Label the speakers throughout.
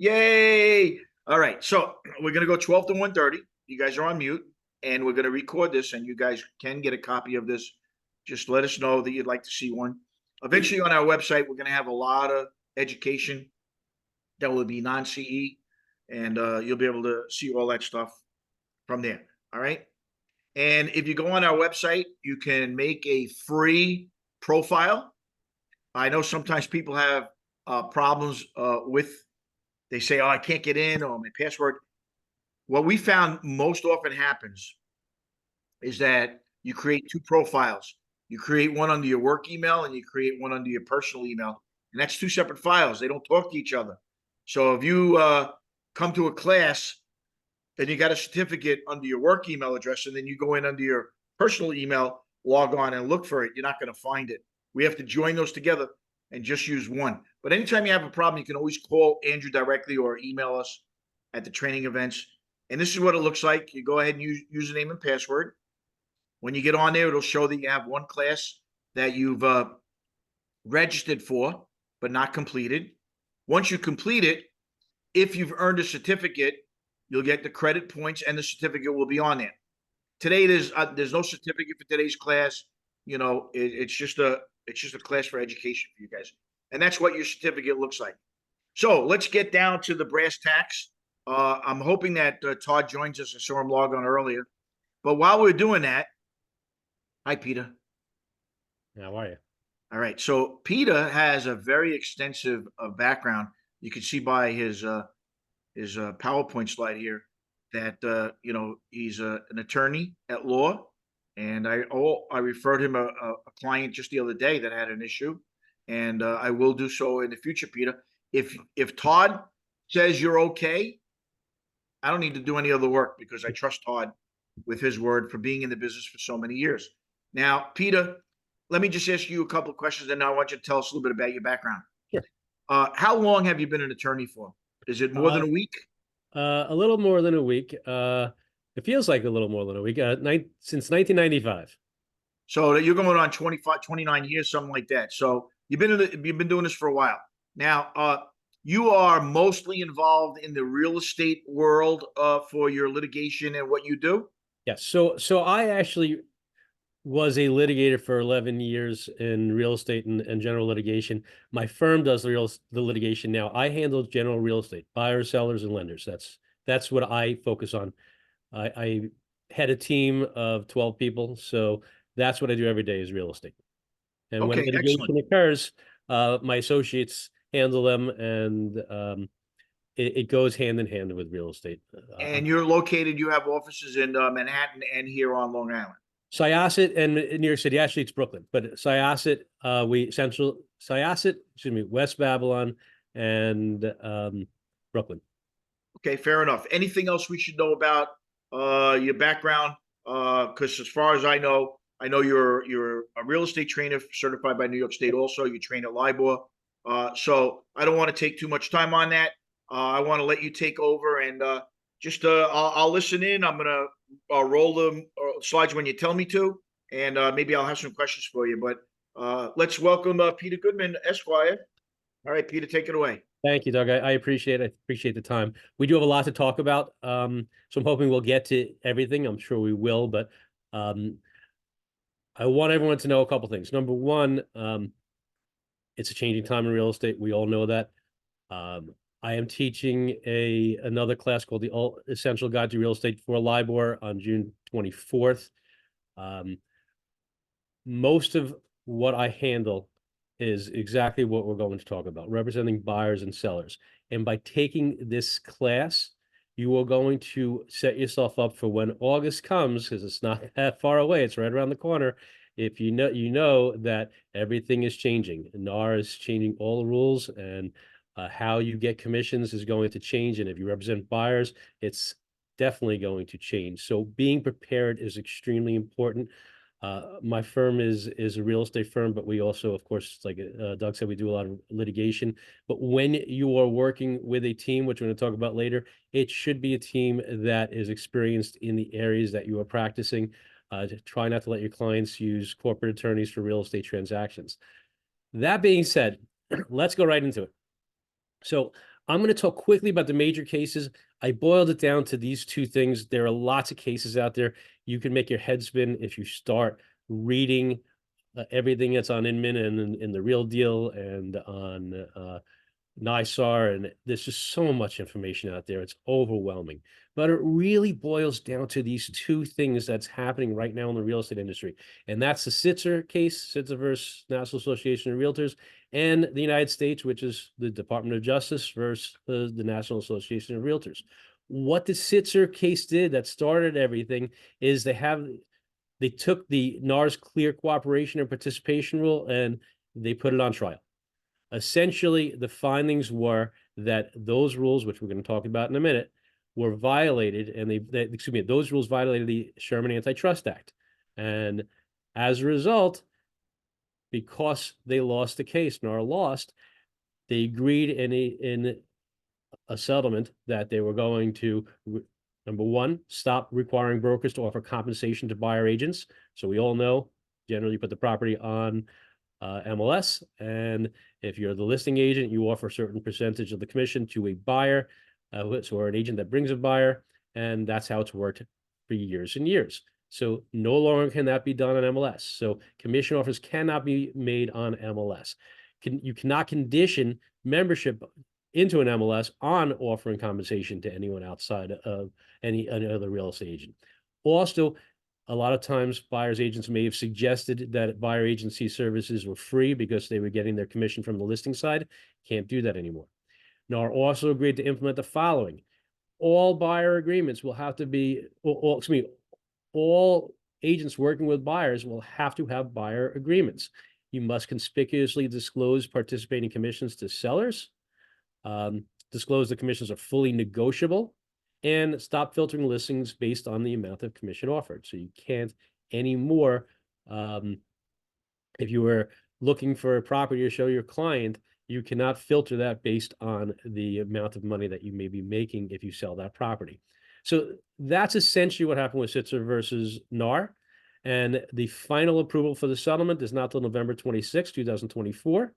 Speaker 1: Yay! All right, so we're gonna go 12 to 1:30. You guys are on mute, and we're gonna record this, and you guys can get a copy of this. Just let us know that you'd like to see one. Eventually, on our website, we're gonna have a lot of education that will be non-CE, and you'll be able to see all that stuff from there. All right. And if you go on our website, you can make a free profile. I know sometimes people have problems with, they say, oh, I can't get in or my password. What we found most often happens is that you create two profiles. You create one under your work email and you create one under your personal email. And that's two separate files. They don't talk to each other. So if you come to a class and you got a certificate under your work email address, and then you go in under your personal email, log on and look for it, you're not going to find it. We have to join those together and just use one. But anytime you have a problem, you can always call Andrew directly or email us at the training events. And this is what it looks like. You go ahead and use username and password. When you get on there, it'll show that you have one class that you've registered for, but not completed. Once you complete it, if you've earned a certificate, you'll get the credit points and the certificate will be on there. Today, there's no certificate for today's class. You know, it's just a class for education for you guys. And that's what your certificate looks like. So let's get down to the brass tacks. I'm hoping that Todd joins us. I saw him log on earlier. But while we're doing that, hi, Peter.
Speaker 2: How are you?
Speaker 1: All right. So Peter has a very extensive background. You can see by his PowerPoint slide here that you know, he's an attorney at law, and I referred him a client just the other day that had an issue, and I will do so in the future, Peter. If Todd says you're okay, I don't need to do any other work because I trust Todd with his word for being in the business for so many years. Now, Peter, let me just ask you a couple of questions, and I want you to tell us a little bit about your background.
Speaker 2: Sure.
Speaker 1: How long have you been an attorney for? Is it more than a week?
Speaker 2: A little more than a week. It feels like a little more than a week. Since 1995.
Speaker 1: So you're going on 25, 29 years, something like that. So you've been doing this for a while. Now, you are mostly involved in the real estate world for your litigation and what you do?
Speaker 2: Yes. So I actually was a litigator for 11 years in real estate and general litigation. My firm does the litigation now. I handle general real estate, buyers, sellers, and lenders. That's what I focus on. I had a team of 12 people, so that's what I do every day is real estate. And when litigation occurs, my associates handle them, and it goes hand in hand with real estate.
Speaker 1: And you're located, you have offices in Manhattan and here on Long Island.
Speaker 2: Syosset and New York City. Actually, it's Brooklyn, but Syosset, West Babylon, and Brooklyn.
Speaker 1: Okay, fair enough. Anything else we should know about your background? Because as far as I know you're a real estate trainer certified by New York State. Also, you train at LIBOR. So I don't want to take too much time on that. I want to let you take over and I'll listen in. I'm gonna roll the slides when you tell me to, and maybe I'll have some questions for you. But let's welcome Peter Goodman, Esquire. All right, Peter, take it away.
Speaker 2: Thank you, Doug. I appreciate the time. We do have a lot to talk about, so I'm hoping we'll get to everything. I'm sure we will, but I want everyone to know a couple things. Number one, it's a changing time in real estate. We all know that. I am teaching another class called the Essential Guide to Real Estate for LIBOR on June 24th. Most of what I handle is exactly what we're going to talk about, representing buyers and sellers. And by taking this class, you are going to set yourself up for when August comes, because it's not that far away, it's right around the corner. If you know that everything is changing. NAR is changing all the rules, and how you get commissions is going to change. And if you represent buyers, it's definitely going to change. So being prepared is extremely important. My firm is a real estate firm, but we also, of course, like Doug said, we do a lot of litigation. But when you are working with a team, which we're going to talk about later, it should be a team that is experienced in the areas that you are practicing. Try not to let your clients use corporate attorneys for real estate transactions. That being said, let's go right into it. So I'm going to talk quickly about the major cases. I boiled it down to these two things. There are lots of cases out there. You can make your head spin if you start reading everything that's on Inman and in the Real Deal and on NISAR, and there's just so much information out there. It's overwhelming. But it really boils down to these two things that's happening right now in the real estate industry. And that's the Sitzer case, Sitzer versus National Association of Realtors, and the United States, which is the Department of Justice versus the National Association of Realtors. What the Sitzer case did that started everything is they took the NAR's clear cooperation and participation rule and they put it on trial. Essentially, the findings were that those rules, which we're going to talk about in a minute, were violated, and those rules violated the Sherman Antitrust Act. And as a result, because they lost the case, NAR lost, they agreed in a settlement that they were going to, number one, stop requiring brokers to offer compensation to buyer agents. So we all know, generally, you put the property on MLS, and if you're the listing agent, you offer a certain percentage of the commission to a buyer, or an agent that brings a buyer, and that's how it's worked for years and years. So no longer can that be done on MLS. So commission offers cannot be made on MLS. You cannot condition membership into an MLS on offering compensation to anyone outside of any other real estate agent. Also, a lot of times buyers agents may have suggested that buyer agency services were free because they were getting their commission from the listing side. Can't do that anymore. NAR also agreed to implement the following. All buyer agreements will have to be, all agents working with buyers will have to have buyer agreements. You must conspicuously disclose participating commissions to sellers, disclose the commissions are fully negotiable, and stop filtering listings based on the amount of commission offered. So you can't anymore, if you were looking for a property to show your client, you cannot filter that based on the amount of money that you may be making if you sell that property. So that's essentially what happened with Sitzer versus NAR. And the final approval for the settlement is not till November 26, 2024.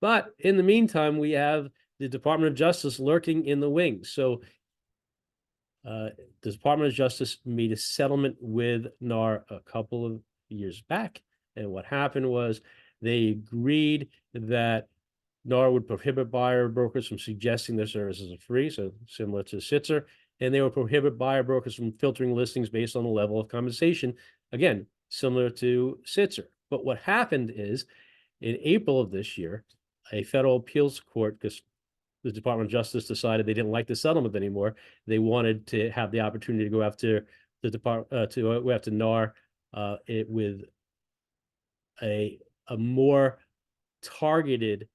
Speaker 2: But in the meantime, we have the Department of Justice lurking in the wings. So the Department of Justice made a settlement with NAR a couple of years back. And what happened was they agreed that NAR would prohibit buyer brokers from suggesting their services are free, so similar to Sitzer, and they would prohibit buyer brokers from filtering listings based on the level of compensation, again, similar to Sitzer. But what happened is, in April of this year, a federal appeals court, because the Department of Justice decided they didn't like the settlement anymore, they wanted to have the opportunity to go after the department, to go after NAR with a more targeted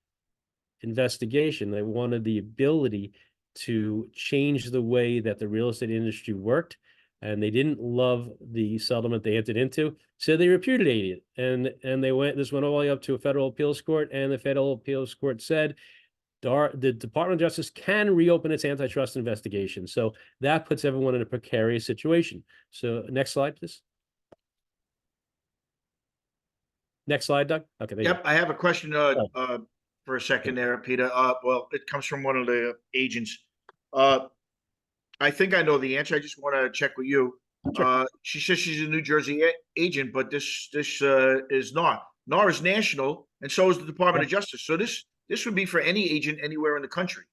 Speaker 2: investigation. They wanted the ability to change the way that the real estate industry worked, and they didn't love the settlement they entered into, so they repudiated it. And this went all the way up to a federal appeals court, and the federal appeals court said the Department of Justice can reopen its antitrust investigation. So that puts everyone in a precarious situation. So next slide, please. Next slide, Doug. Okay. There you
Speaker 1: Yep, I have a question for a second there, Peter. Well, it comes from one of the agents. I think I know the answer. I just want to check with you.
Speaker 2: Sure.
Speaker 1: She says she's a New Jersey agent, but this is not. NAR is national, and so is the Department of Justice. So this would be for any agent anywhere in the country.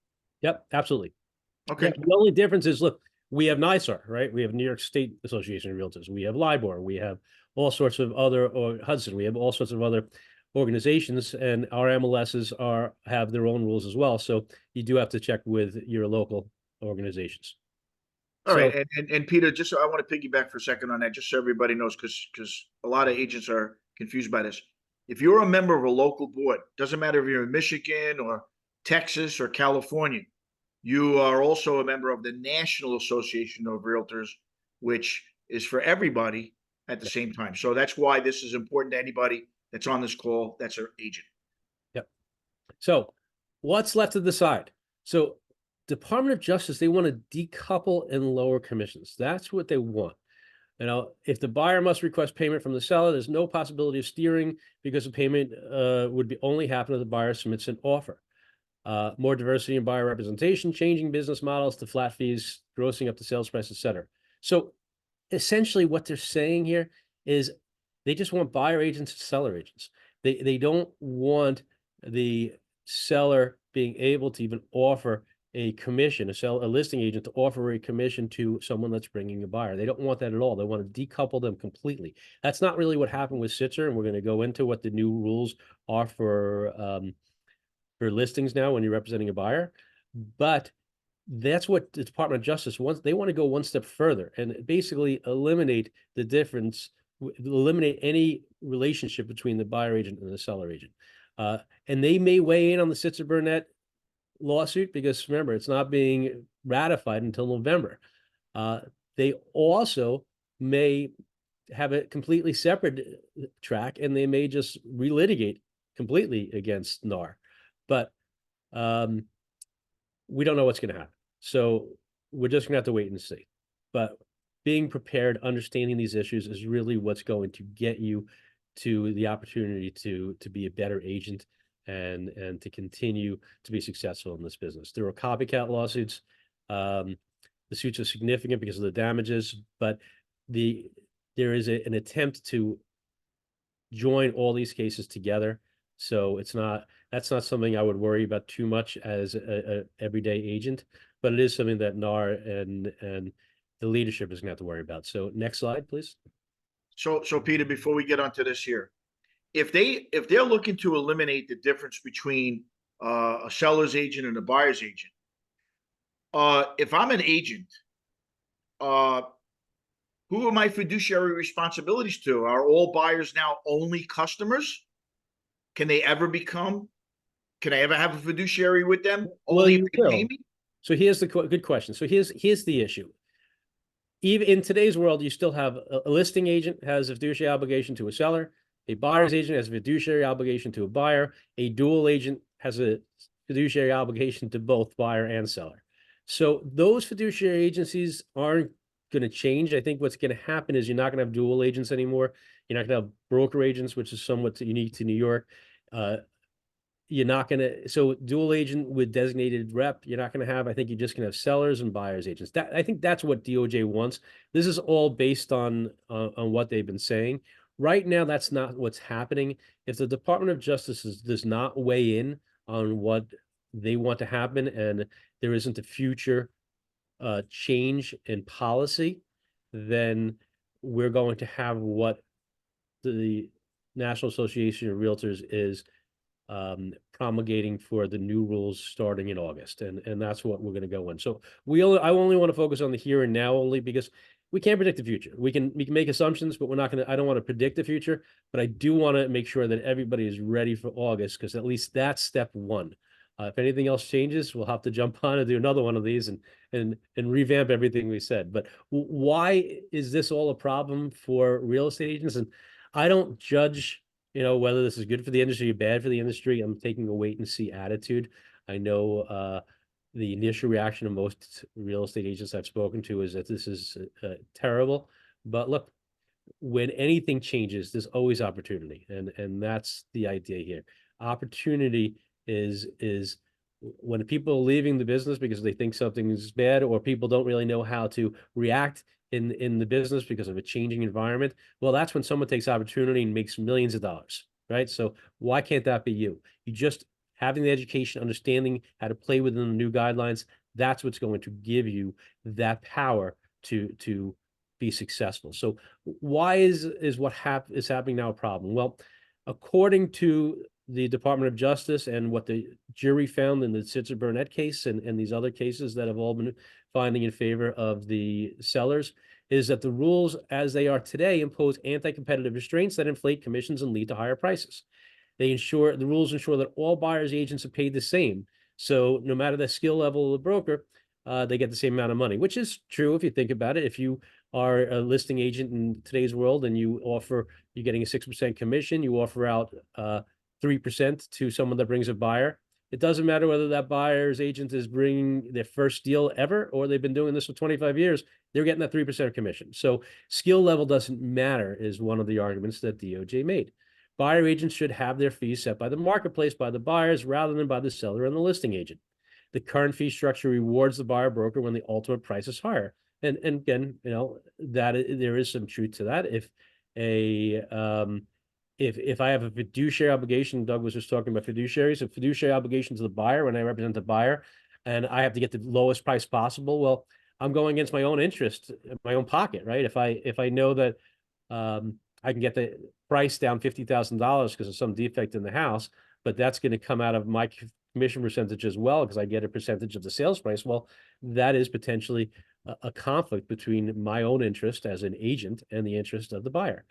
Speaker 2: Yep, absolutely.
Speaker 1: Okay.
Speaker 2: Yeah, the only difference is, look, we have NISAR, right? We have New York State Association of Realtors. We have LIBOR. We have all sorts of other, or Hudson. We have all sorts of other organizations, and our MLSs have their own rules as well. So you do have to check with your local organizations.
Speaker 1: All right, and Peter, just I want to piggyback for a second on that, just so everybody knows, because a lot of agents are confused by this. If you're a member of a local board, doesn't matter if you're in Michigan or Texas or California, you are also a member of the National Association of Realtors, which is for everybody at the same time. So that's why this is important to anybody that's on this call that's an agent.
Speaker 2: Yep. So what's left to decide? So Department of Justice, they want to decouple and lower commissions. That's what they want. If the buyer must request payment from the seller, there's no possibility of steering because the payment would only happen if the buyer submits an offer. more diversity in buyer representation, changing business models to flat fees, grossing up the sales price, etc. So essentially what they're saying here is they just want buyer agents and seller agents. They don't want the seller being able to even offer a commission, a listing agent to offer a commission to someone that's bringing a buyer. They don't want that at all. They want to decouple them completely. That's not really what happened with Sitzer, and we're going to go into what the new rules are for listings now when you're representing a buyer. But that's what the Department of Justice wants. They want to go one step further and basically eliminate the difference, eliminate any relationship between the buyer agent and the seller agent. And they may weigh in on the Sitzer-Burnett lawsuit because remember, it's not being ratified until November. They also may have a completely separate track and they may just relitigate completely against NAR. But we don't know what's going to happen. So we're just going to have to wait and see. But being prepared, understanding these issues is really what's going to get you to the opportunity to be a better agent and to continue to be successful in this business. There are copycat lawsuits. The suits are significant because of the damages, but there is an attempt to join all these cases together. So that's not something I would worry about too much as a everyday agent, but it is something that NAR and the leadership is going to have to worry about. So next slide, please.
Speaker 1: So Peter, before we get onto this here, if they're looking to eliminate the difference between a seller's agent and a buyer's agent, if I'm an agent, who are my fiduciary responsibilities to? Are all buyers now only customers? Can I ever have a fiduciary with them? Only if they pay me?
Speaker 2: So here's the good question. So here's the issue. Even in today's world, you still have a listing agent has a fiduciary obligation to a seller. A buyer's agent has a fiduciary obligation to a buyer. A dual agent has a fiduciary obligation to both buyer and seller. So those fiduciary agencies aren't going to change. I think what's going to happen is you're not going to have dual agents anymore. You're not going to have broker agents, which is somewhat unique to New York. You're not going to, so dual agent with designated rep, you're not going to have, I think you're just going to have sellers and buyers agents. I think that's what DOJ wants. This is all based on what they've been saying. Right now, that's not what's happening. If the Department of Justice does not weigh in on what they want to happen and there isn't a future change in policy, then we're going to have what the National Association of Realtors is promulgating for the new rules starting in August, and that's what we're going to go in. So I only want to focus on the here and now only because we can't predict the future. We can make assumptions, but we're not going to. I don't want to predict the future, but I do want to make sure that everybody is ready for August because at least that's step one. If anything else changes, we'll have to jump on and do another one of these and revamp everything we said. But why is this all a problem for real estate agents? And I don't judge, whether this is good for the industry or bad for the industry. I'm taking a wait and see attitude. I know the initial reaction of most real estate agents I've spoken to is that this is terrible. But look, when anything changes, there's always opportunity, and that's the idea here. Opportunity is when people are leaving the business because they think something is bad, or people don't really know how to react in the business because of a changing environment. Well, that's when someone takes opportunity and makes millions of dollars, right? So why can't that be you? You just having the education, understanding how to play within the new guidelines, that's what's going to give you that power to be successful. So why is what is happening now a problem? Well, according to the Department of Justice and what the jury found in the Sitzer-Burnett case and these other cases that have all been finding in favor of the sellers, is that the rules as they are today impose anti-competitive restraints that inflate commissions and lead to higher prices. The rules ensure that all buyers agents are paid the same. So no matter the skill level of the broker, they get the same amount of money, which is true if you think about it. If you are a listing agent in today's world and you're getting a 6% commission, you offer out 3% to someone that brings a buyer. It doesn't matter whether that buyer's agent is bringing their first deal ever or they've been doing this for 25 years, they're getting that 3% commission. So skill level doesn't matter is one of the arguments that DOJ made. Buyer agents should have their fees set by the marketplace by the buyers rather than by the seller and the listing agent. The current fee structure rewards the buyer broker when the ultimate price is higher. And again, there is some truth to that. If I have a fiduciary obligation, Doug was just talking about fiduciaries, a fiduciary obligation to the buyer when I represent the buyer, and I have to get the lowest price possible. Well, I'm going against my own interest, my own pocket, right? If I know that I can get the price down $50,000 because of some defect in the house, but that's going to come out of my commission percentage as well because I get a percentage of the sales price. Well, that is potentially a conflict between my own interest as an agent and the interest of the buyer.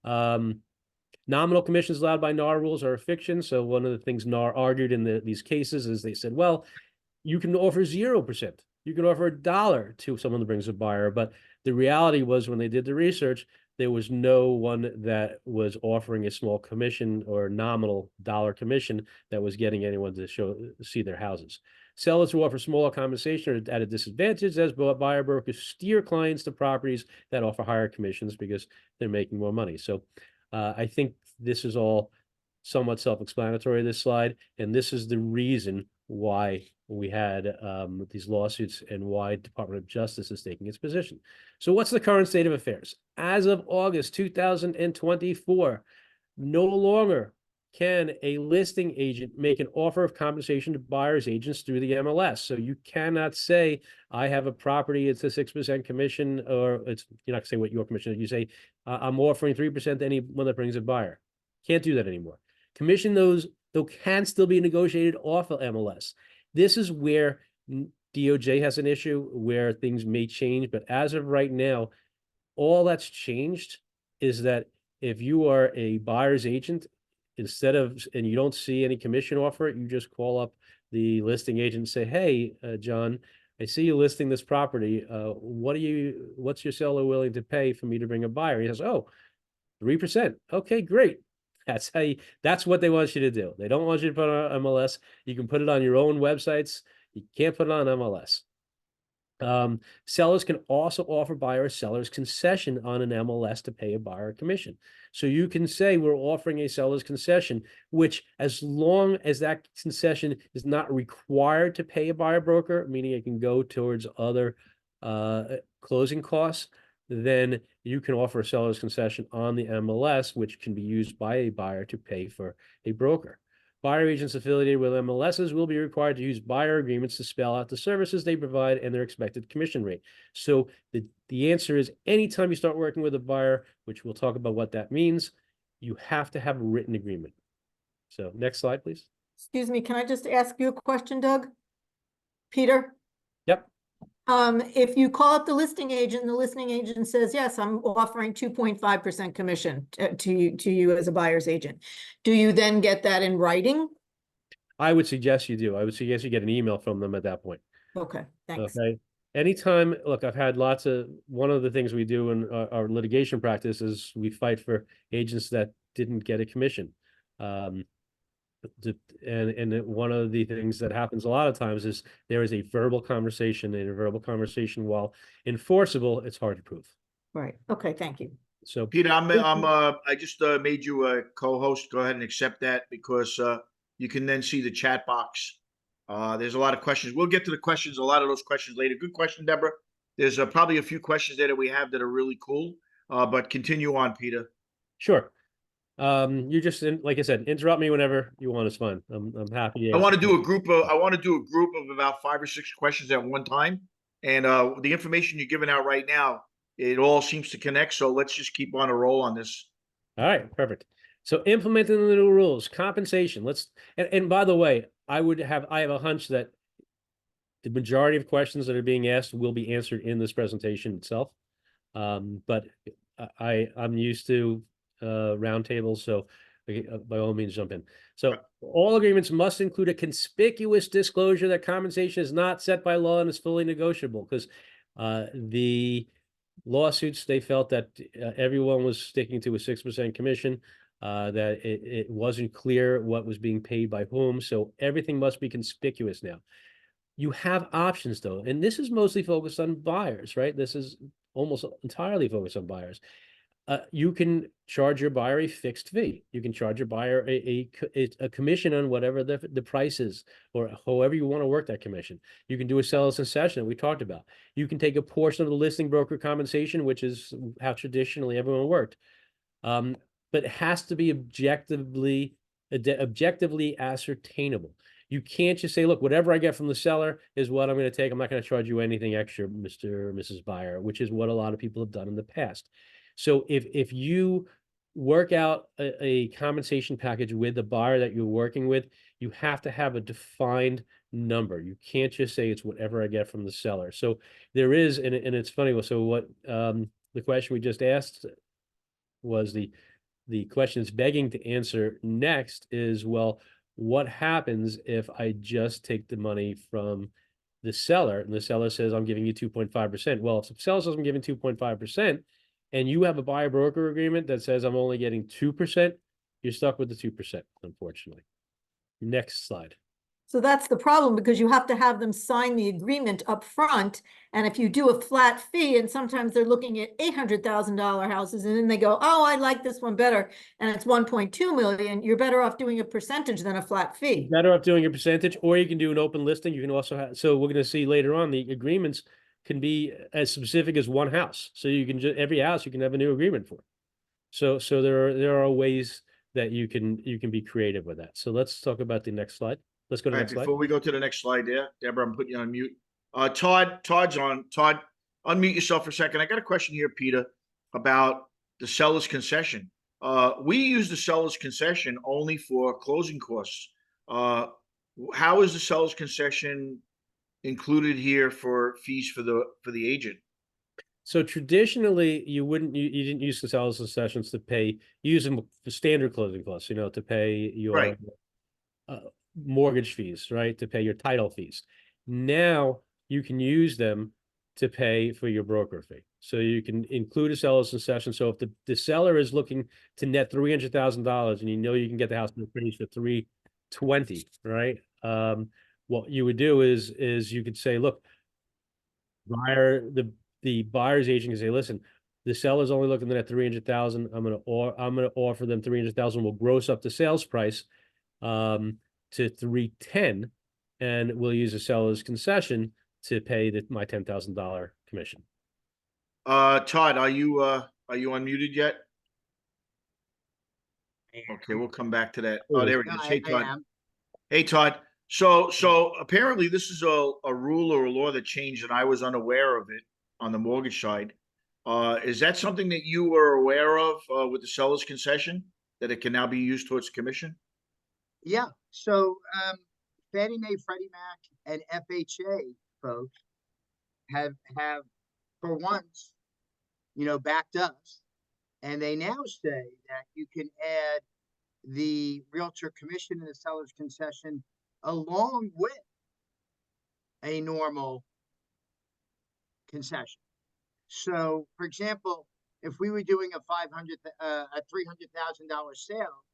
Speaker 2: Nominal commissions allowed by NAR rules are a fiction. So one of the things NAR argued in these cases is they said, well, you can offer 0%. You can offer $1 to someone that brings a buyer. But the reality was when they did the research, there was no one that was offering a small commission or nominal dollar commission that was getting anyone to see their houses. Sellers who offer smaller compensation are at a disadvantage as buyer brokers steer clients to properties that offer higher commissions because they're making more money. So I think this is all somewhat self-explanatory, this slide, and this is the reason why we had these lawsuits and why Department of Justice is taking its position. So what's the current state of affairs? As of August 2024, no longer can a listing agent make an offer of compensation to buyer's agents through the MLS. So you cannot say, I have a property, it's a 6% commission, or you're not gonna say what your commission is. You say, I'm offering 3% to anyone that brings a buyer. Can't do that anymore. Commission those, though, can still be negotiated off of MLS. This is where DOJ has an issue, where things may change, but as of right now, all that's changed is that if you are a buyer's agent, and you don't see any commission offer, you just call up the listing agent and say, hey, John, I see you listing this property. What's your seller willing to pay for me to bring a buyer? He says, oh, 3%. Okay, great. That's what they want you to do. They don't want you to put it on MLS. You can put it on your own websites. You can't put it on MLS. Sellers can also offer buyer or seller's concession on an MLS to pay a buyer a commission. So you can say we're offering a seller's concession, which as long as that concession is not required to pay a buyer broker, meaning it can go towards other closing costs, then you can offer a seller's concession on the MLS, which can be used by a buyer to pay for a broker. Buyer agents affiliated with MLSs will be required to use buyer agreements to spell out the services they provide and their expected commission rate. So the answer is anytime you start working with a buyer, which we'll talk about what that means, you have to have a written agreement. So next slide, please.
Speaker 3: Excuse me, can I just ask you a question, Doug? Peter?
Speaker 2: Yep.
Speaker 3: If you call up the listing agent and the listing agent says, yes, I'm offering 2.5% commission to you as a buyer's agent, do you then get that in writing?
Speaker 2: I would suggest you do. I would suggest you get an email from them at that point.
Speaker 3: Okay, thanks.
Speaker 2: Okay. Anytime, look, I've had one of the things we do in our litigation practice is we fight for agents that didn't get a commission. And one of the things that happens a lot of times is there is a verbal conversation, and a verbal conversation, while enforceable, it's hard to prove.
Speaker 3: Right. Okay, thank you.
Speaker 2: So
Speaker 1: Peter, I just made you a co-host. Go ahead and accept that because you can then see the chat box. There's a lot of questions. We'll get to the questions, a lot of those questions later. Good question, Deborah. There's probably a few questions there that we have that are really cool, but continue on, Peter.
Speaker 2: sure. You just, like I said, interrupt me whenever you want. It's fine. I'm happy to
Speaker 1: I want to
Speaker 2: answer.
Speaker 1: do a group of about 5 or 6 questions at one time. And the information you're giving out right now, it all seems to connect. So let's just keep on a roll on this.
Speaker 2: All right, perfect. So implementing the new rules, compensation. And by the way, I have a hunch that the majority of questions that are being asked will be answered in this presentation itself. But I'm used to roundtables, so by all means jump in. So all agreements must include a conspicuous disclosure that compensation is not set by law and is fully negotiable, because the lawsuits, they felt that everyone was sticking to a 6% commission, that it wasn't clear what was being paid by whom. So everything must be conspicuous now. You have options though, and this is mostly focused on buyers, right? This is almost entirely focused on buyers. You can charge your buyer a fixed fee. You can charge your buyer a commission on whatever the price is, or however you want to work that commission. You can do a seller's concession that we talked about. You can take a portion of the listing broker compensation, which is how traditionally everyone worked. But it has to be objectively ascertainable. You can't just say, look, whatever I get from the seller is what I'm going to take. I'm not going to charge you anything extra, Mr. or Mrs. Buyer, which is what a lot of people have done in the past. So if you work out a compensation package with the buyer that you're working with, you have to have a defined number. You can't just say it's whatever I get from the seller. So there is, and it's funny. So what the question we just asked was the question it's begging to answer next is, well, what happens if I just take the money from the seller and the seller says, I'm giving you 2.5%? Well, if the seller says I'm giving 2.5% and you have a buyer broker agreement that says I'm only getting 2%, you're stuck with the 2%, unfortunately. Next slide.
Speaker 3: So that's the problem, because you have to have them sign the agreement up front. And if you do a flat fee, and sometimes they're looking at $800,000 houses, and then they go, oh, I like this one better, and it's 1.2 million, you're better off doing a percentage than a flat fee.
Speaker 2: Better off doing a percentage, or you can do an open listing. You can also have, so we're going to see later on, the agreements can be as specific as one house. So you can just, every house you can have a new agreement for. So there are ways that you can be creative with that. So let's talk about the next slide. Let's go to
Speaker 1: All
Speaker 2: the
Speaker 1: right,
Speaker 2: next slide.
Speaker 1: before we go to the next slide there, Deborah, I'm putting you on mute. Todd's on. Todd, unmute yourself for a second. I got a question here, Peter, about the seller's concession. We use the seller's concession only for closing costs. How is the seller's concession included here for fees for the agent?
Speaker 2: So traditionally, you didn't use the seller's concessions to pay. You use them for standard closing costs, to pay your
Speaker 1: Right.
Speaker 2: mortgage fees, right? To pay your title fees. Now you can use them to pay for your broker fee. So you can include a seller's concession. So if the seller is looking to net $300,000 and you can get the house appraised for $320,000, right? What you would do is you could say, look, the buyer's agent can say, listen, the seller's only looking at $300,000. I'm gonna offer them $300,000. We'll gross up the sales price to $310,000, and we'll use a seller's concession to pay my $10,000 commission.
Speaker 1: Todd, are you unmuted yet? Okay, we'll come back to that. Oh, there it is. Hey, Todd. Hey, Todd. So apparently this is a rule or a law that changed, and I was unaware of it on the mortgage side. Is that something that you were aware of with the seller's concession, that it can now be used towards commission?
Speaker 4: Yeah. So Fannie Mae, Freddie Mac, and FHA folks have for once, backed us, and they now say that you can add the realtor commission and the seller's concession along with a normal concession. So, for example, if we were doing a $300,000 sale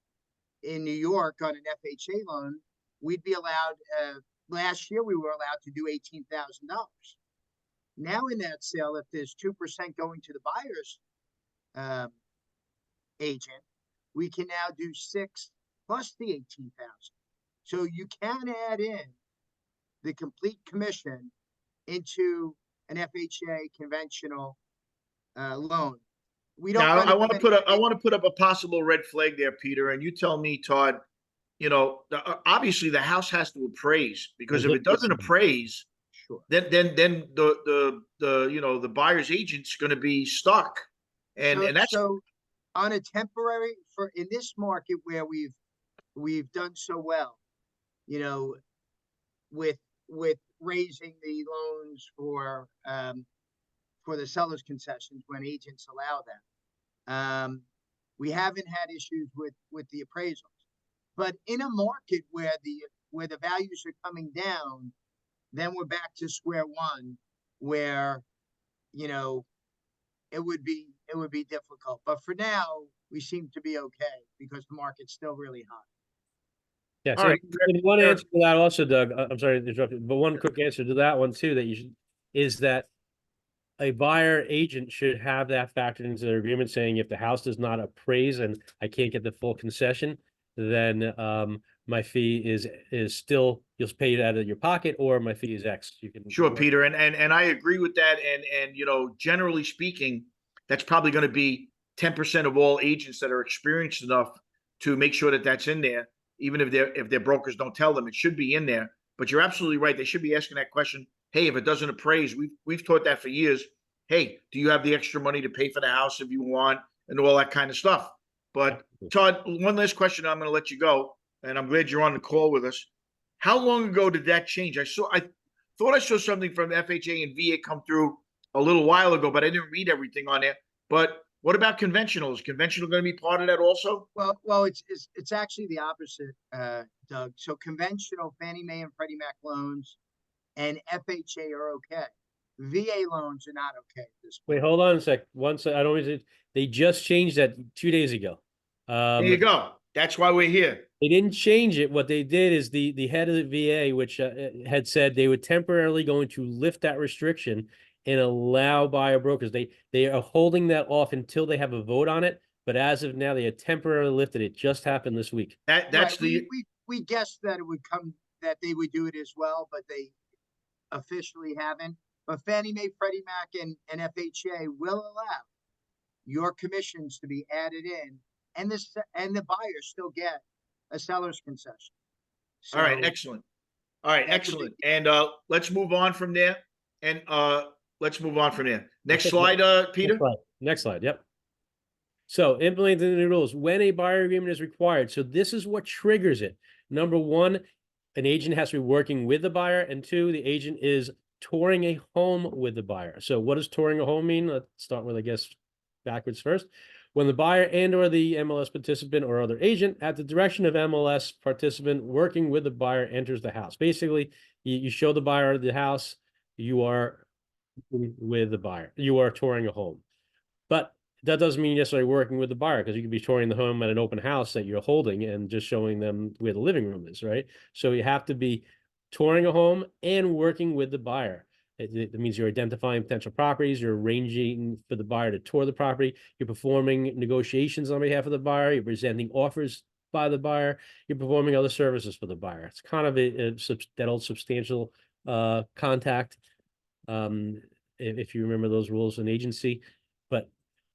Speaker 4: in New York on an FHA loan, we'd be allowed. Last year, we were allowed to do $18,000. Now, in that sale, if there's 2% going to the buyer's agent, we can now do 6 plus the 18,000. So you can add in the complete commission into an FHA conventional loan. We don't.
Speaker 1: Now, I want to put up a possible red flag there, Peter, and you tell me, Todd. Obviously the house has to appraise, because if it doesn't appraise,
Speaker 4: Sure.
Speaker 1: then the buyer's agent's going to be stuck, and that's
Speaker 4: so on a temporary in this market where we've done so well, with raising the loans for the seller's concessions when agents allow that. We haven't had issues with the appraisals, but in a market where the values are coming down, then we're back to square one, where it would be difficult. But for now, we seem to be okay because the market's still really hot.
Speaker 2: Yeah.
Speaker 1: All
Speaker 2: So
Speaker 1: right.
Speaker 2: one answer to that also, Doug, I'm sorry to interrupt you, but one quick answer to that one too, that you should, is that a buyer agent should have that factored into their agreement, saying if the house does not appraise and I can't get the full concession, then my fee is still, you'll pay it out of your pocket, or my fee is X. You can
Speaker 1: Sure, Peter, and I agree with that. And you know, generally speaking, that's probably going to be 10% of all agents that are experienced enough to make sure that that's in there, even if their brokers don't tell them, it should be in there. But you're absolutely right; they should be asking that question. Hey, if it doesn't appraise, we've taught that for years. Hey, do you have the extra money to pay for the house if you want, and all that kind of stuff. But Todd, one last question. I'm going to let you go, and I'm glad you're on the call with us. How long ago did that change? I thought I saw something from FHA and VA come through a little while ago, but I didn't read everything on there. But what about conventional? Is conventional going to be part of that also?
Speaker 4: Well, it's actually the opposite, Doug. So conventional Fannie Mae and Freddie Mac loans and FHA are okay. VA loans are not okay at this
Speaker 2: Wait,
Speaker 4: point.
Speaker 2: hold on a sec. One sec. I don't want to. They just changed that 2 days ago.
Speaker 1: There you go. That's why we're here.
Speaker 2: They didn't change it. What they did is the head of the VA, which had said they were temporarily going to lift that restriction and allow buyer brokers. They are holding that off until they have a vote on it. But as of now, they had temporarily lifted it. Just happened this week.
Speaker 1: That's
Speaker 4: Right,
Speaker 1: the
Speaker 4: we guessed that it would come, that they would do it as well, but they officially haven't. But Fannie Mae, Freddie Mac, and FHA will allow your commissions to be added in, and the buyers still get a seller's concession.
Speaker 1: all right.
Speaker 4: So
Speaker 1: Excellent. All right,
Speaker 4: that's a big
Speaker 1: excellent. And let's move on from there. And Next slide, Peter.
Speaker 2: Next slide. Yep. So implementing the rules when a buyer agreement is required. So this is what triggers it. Number one, an agent has to be working with the buyer, and two, the agent is touring a home with the buyer. So what does touring a home mean? Let's start with, I guess, backwards first. When the buyer and or the MLS participant or other agent at the direction of MLS participant working with the buyer enters the house. Basically, you show the buyer the house, you are with the buyer, you are touring a home. But that doesn't mean necessarily working with the buyer, because you could be touring the home at an open house that you're holding and just showing them where the living room is, right? So you have to be touring a home and working with the buyer. It means you're identifying potential properties, you're arranging for the buyer to tour the property, you're performing negotiations on behalf of the buyer, you're presenting offers by the buyer, you're performing other services for the buyer. It's kind of that old substantial contact, if you remember those rules in agency. But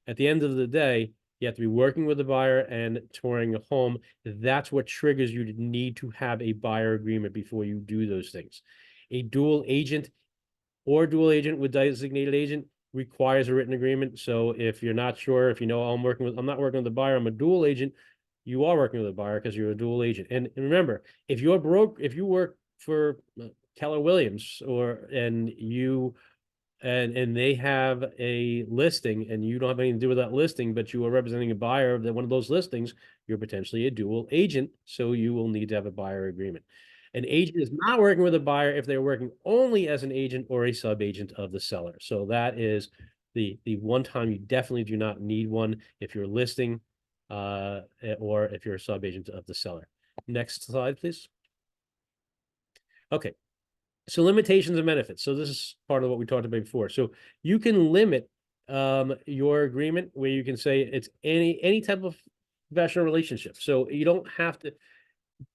Speaker 2: at the end of the day, you have to be working with the buyer and touring a home. That's what triggers you to need to have a buyer agreement before you do those things. A dual agent or dual agent with designated agent requires a written agreement. So if you're not sure, if you know I'm not working with the buyer, I'm a dual agent, you are working with the buyer because you're a dual agent. And remember, if you work for Keller Williams and they have a listing and you don't have anything to do with that listing, but you are representing a buyer of one of those listings, you're potentially a dual agent. So you will need to have a buyer agreement. An agent is not working with a buyer if they're working only as an agent or a sub-agent of the seller. So that is the one time you definitely do not need one if you're listing or if you're a sub-agent of the seller. Next slide, please. Okay. So limitations and benefits. So this is part of what we talked about before. So you can limit your agreement where you can say it's any type of professional relationship. So you don't have to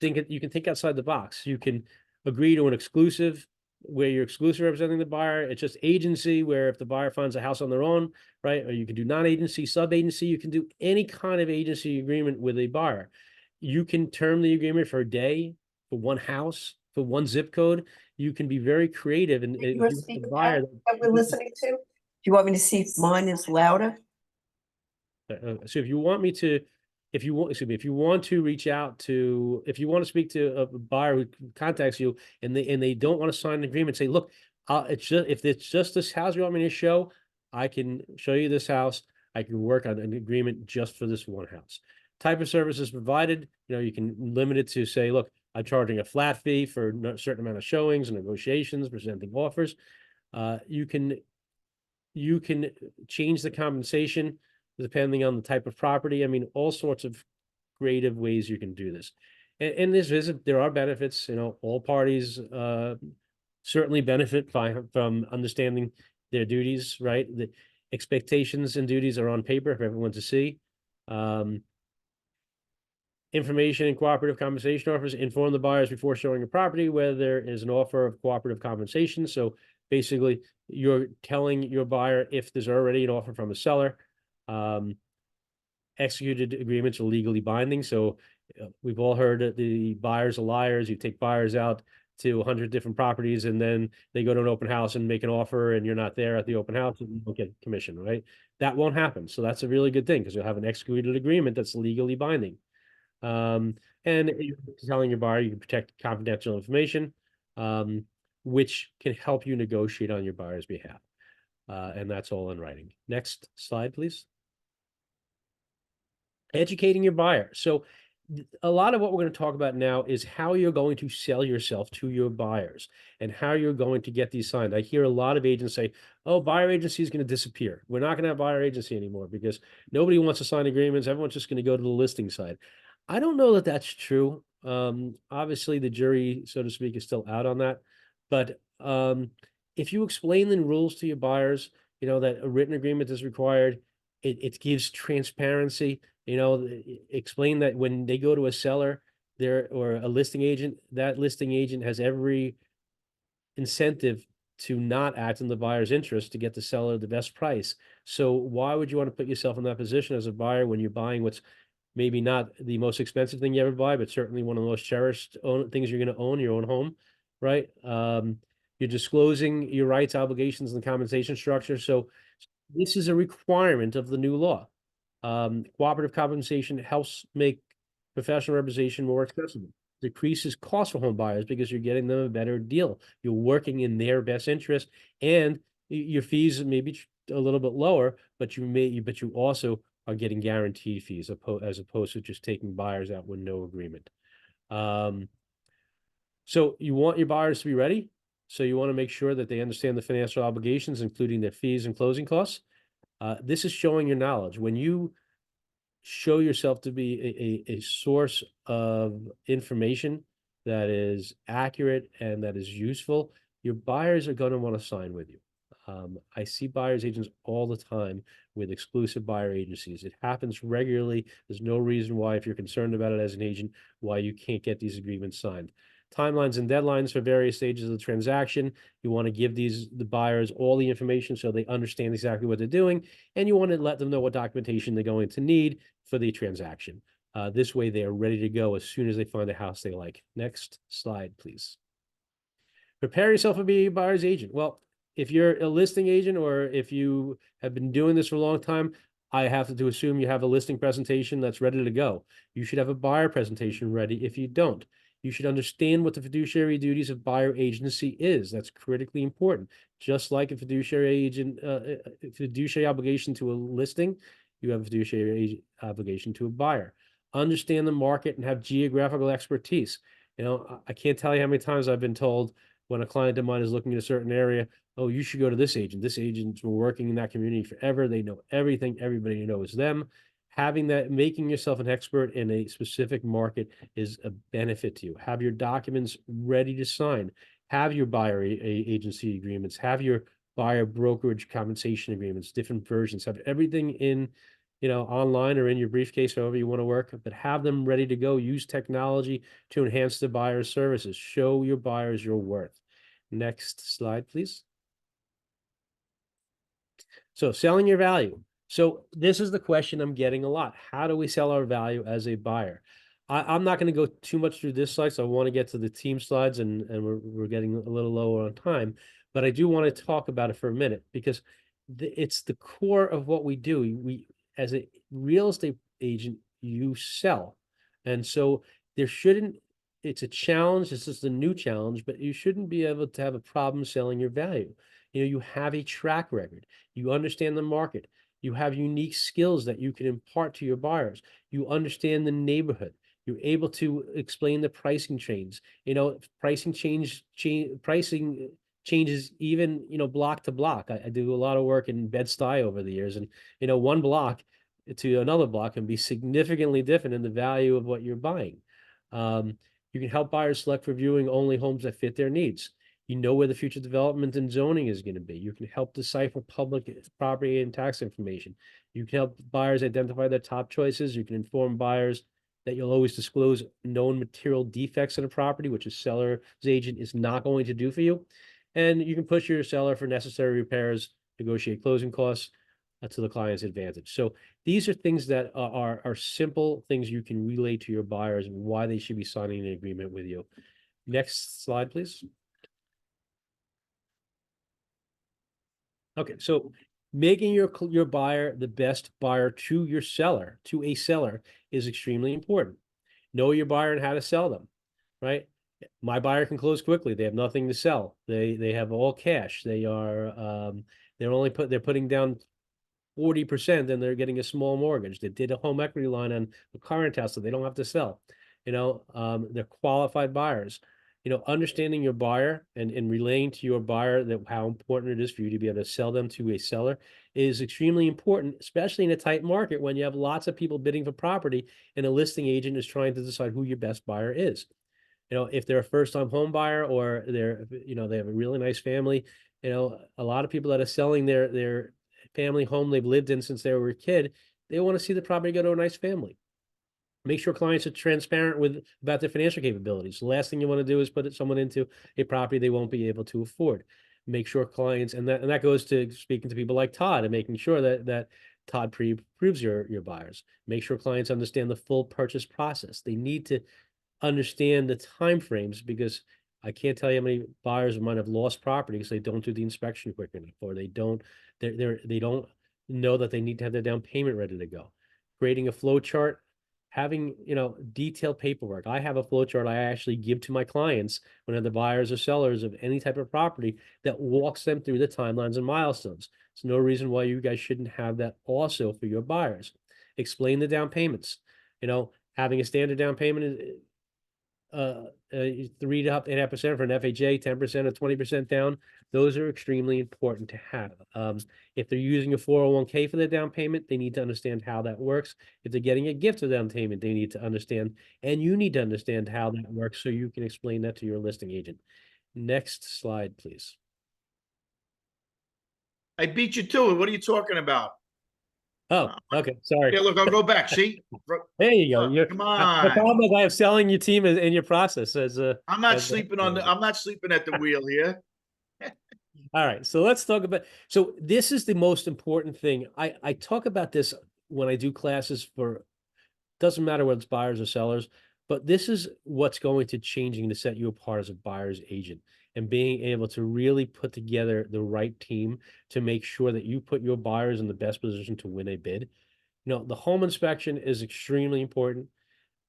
Speaker 2: you can think outside the box. You can agree to an exclusive where you're exclusive representing the buyer. It's just agency where if the buyer finds a house on their own, right? Or you can do non-agency, sub-agency. You can do any kind of agency agreement with a buyer. You can term the agreement for a day, for one house, for one zip code. You can be very creative and
Speaker 5: Your speaker that we're listening to? Do you want me to see if mine is louder?
Speaker 2: So if you want to reach out to, if you want to speak to a buyer who contacts you and they don't want to sign an agreement, say, look, if it's just this house you want me to show, I can show you this house. I can work on an agreement just for this one house. Type of services provided, you can limit it to say, look, I'm charging a flat fee for a certain amount of showings and negotiations, presenting offers. You can change the compensation depending on the type of property. I mean, all sorts of creative ways you can do this. And this visit, there are benefits. All parties certainly benefit from understanding their duties, right? The expectations and duties are on paper for everyone to see. Information and cooperative compensation offers, inform the buyers before showing a property whether there is an offer of cooperative compensation. So basically, you're telling your buyer if there's already an offer from a seller. Executed agreements are legally binding. So we've all heard that the buyers are liars. You take buyers out to 100 different properties, and then they go to an open house and make an offer, and you're not there at the open house, and you don't get commission, right? That won't happen. So that's a really good thing, because you'll have an executed agreement that's legally binding. And you're telling your buyer you can protect confidential information, which can help you negotiate on your buyer's behalf. And that's all in writing. Next slide, please. Educating your buyer. So a lot of what we're going to talk about now is how you're going to sell yourself to your buyers and how you're going to get these signed. I hear a lot of agents say, oh, buyer agency is going to disappear. We're not going to have buyer agency anymore because nobody wants to sign agreements. Everyone's just going to go to the listing side. I don't know that that's true. Obviously, the jury, so to speak, is still out on that. But if you explain the rules to your buyers, that a written agreement is required, it gives transparency. Explain that when they go to a seller or a listing agent, that listing agent has every incentive to not act in the buyer's interest to get the seller the best price. So why would you want to put yourself in that position as a buyer when you're buying what's maybe not the most expensive thing you ever buy, but certainly one of the most cherished things you're going to own, your own home, right? You're disclosing your rights, obligations, and compensation structure. So this is a requirement of the new law. Cooperative compensation helps make professional representation more accessible, decreases costs for home buyers because you're getting them a better deal. You're working in their best interest, and your fees may be a little bit lower, but you also are getting guaranteed fees as opposed to just taking buyers out with no agreement. So you want your buyers to be ready. So you want to make sure that they understand the financial obligations, including their fees and closing costs. This is showing your knowledge. When you show yourself to be a source of information that is accurate and that is useful, your buyers are going to want to sign with you. I see buyers agents all the time with exclusive buyer agencies. It happens regularly. There's no reason why, if you're concerned about it as an agent, why you can't get these agreements signed. Timelines and deadlines for various stages of the transaction. You want to give the buyers all the information so they understand exactly what they're doing, and you want to let them know what documentation they're going to need for the transaction. This way they are ready to go as soon as they find a house they like. Next slide, please. Prepare yourself to be a buyer's agent. Well, if you're a listing agent or if you have been doing this for a long time, I have to assume you have a listing presentation that's ready to go. You should have a buyer presentation ready. If you don't, you should understand what the fiduciary duties of buyer agency is. That's critically important. Just like a fiduciary obligation to a listing, you have a fiduciary obligation to a buyer. Understand the market and have geographical expertise. I can't tell you how many times I've been told when a client of mine is looking at a certain area, oh, you should go to this agent. This agent's been working in that community forever. They know everything. Everybody knows them. Making yourself an expert in a specific market is a benefit to you. Have your documents ready to sign. Have your buyer agency agreements. Have your buyer brokerage compensation agreements, different versions. Have everything in, online or in your briefcase, however you want to work, but have them ready to go. Use technology to enhance the buyer's services. Show your buyers your worth. Next slide, please. So selling your value. So this is the question I'm getting a lot. How do we sell our value as a buyer? I'm not going to go too much through this slide, so I want to get to the team slides, and we're getting a little lower on time. But I do want to talk about it for a minute because it's the core of what we do. We, as a real estate agent, you sell. And so it's a challenge. This is a new challenge, but you shouldn't be able to have a problem selling your value. You have a track record. You understand the market. You have unique skills that you can impart to your buyers. You understand the neighborhood. You're able to explain the pricing change. Pricing changes even, block to block. I do a lot of work in Bed-Stuy over the years, and, one block to another block can be significantly different in the value of what you're buying. You can help buyers select for viewing only homes that fit their needs. You know where the future development and zoning is going to be. You can help decipher public property and tax information. You can help buyers identify their top choices. You can inform buyers that you'll always disclose known material defects in a property, which a seller's agent is not going to do for you. And you can push your seller for necessary repairs, negotiate closing costs to the client's advantage. So these are things that are simple things you can relay to your buyers and why they should be signing an agreement with you. Next slide, please. Okay, so making your buyer the best buyer to your seller, to a seller, is extremely important. Know your buyer and how to sell them, right? My buyer can close quickly. They have nothing to sell. They have all cash. They're putting down 40% and they're getting a small mortgage. They did a home equity line on the current house, so they don't have to sell. They're qualified buyers. Understanding your buyer and relaying to your buyer that how important it is for you to be able to sell them to a seller is extremely important, especially in a tight market when you have lots of people bidding for property and a listing agent is trying to decide who your best buyer is. If they're a first-time home buyer or they have a really nice family, a lot of people that are selling their family home they've lived in since they were a kid, they want to see the property go to a nice family. Make sure clients are transparent about their financial capabilities. The last thing you want to do is put someone into a property they won't be able to afford. Make sure clients, and that goes to speaking to people like Todd and making sure that Todd pre-approves your buyers. Make sure clients understand the full purchase process. They need to understand the timeframes because I can't tell you how many buyers might have lost property because they don't do the inspection quick enough, or they don't know that they need to have their down payment ready to go. Creating a flow chart, having detailed paperwork. I have a flow chart I actually give to my clients when they're buyers or sellers of any type of property that walks them through the timelines and milestones. There's no reason why you guys shouldn't have that also for your buyers. Explain the down payments. Having a standard down payment is 3.5% for an FHA, 10% or 20% down. Those are extremely important to have. If they're using a 401k for their down payment, they need to understand how that works. If they're getting a gift of down payment, they need to understand, and you need to understand how that works so you can explain that to your listing agent. Next slide, please.
Speaker 1: I beat you to it. What are you talking about?
Speaker 2: Oh, okay. Sorry.
Speaker 1: Yeah, look, I'll go back. See?
Speaker 2: There you go.
Speaker 1: Come
Speaker 2: The
Speaker 1: on.
Speaker 2: problem is I have selling your team in your process
Speaker 1: I'm not sleeping at the wheel here.
Speaker 2: All right, so let's talk about, so this is the most important thing. I talk about this when I do classes for, doesn't matter whether it's buyers or sellers, but this is what's going to changing to set you apart as a buyer's agent and being able to really put together the right team to make sure that you put your buyers in the best position to win a bid. The home inspection is extremely important.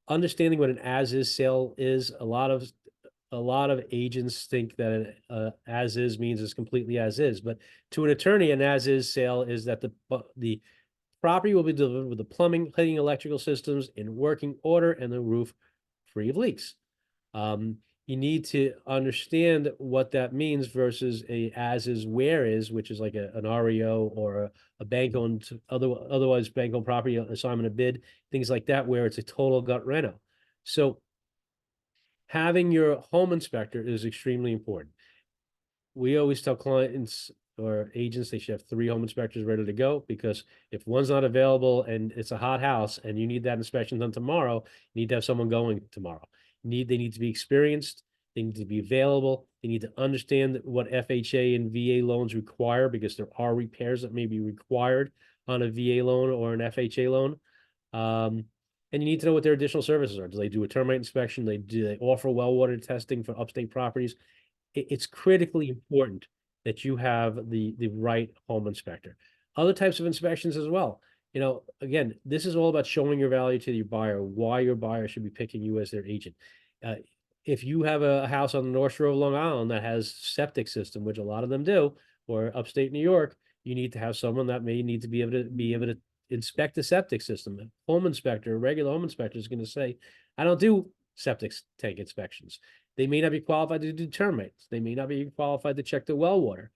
Speaker 2: Understanding what an as-is sale is, a lot of agents think that as-is means it's completely as-is, but to an attorney, an as-is sale is that the property will be delivered with the plumbing, heating, electrical systems in working order and the roof free of leaks. You need to understand what that means versus a as-is where is, which is like an REO or a bank-owned, otherwise bank-owned property assignment of bid, things like that, where it's a total gut reno. So having your home inspector is extremely important. We always tell clients or agents they should have 3 home inspectors ready to go, because if one's not available and it's a hot house and you need that inspection done tomorrow, you need to have someone going tomorrow. They need to be experienced. They need to be available. They need to understand what FHA and VA loans require, because there are repairs that may be required on a VA loan or an FHA loan. And you need to know what their additional services are. Do they do a termite inspection? Do they offer well water testing for upstate properties? It's critically important that you have the right home inspector. Other types of inspections as well. Again, this is all about showing your value to your buyer, why your buyer should be picking you as their agent. If you have a house on the North Shore of Long Island that has septic system, which a lot of them do, or upstate New York, you need to have someone that may need to be able to inspect the septic system. A home inspector, a regular home inspector, is going to say, I don't do septic tank inspections. They may not be qualified to do termites. They may not be qualified to check the well water.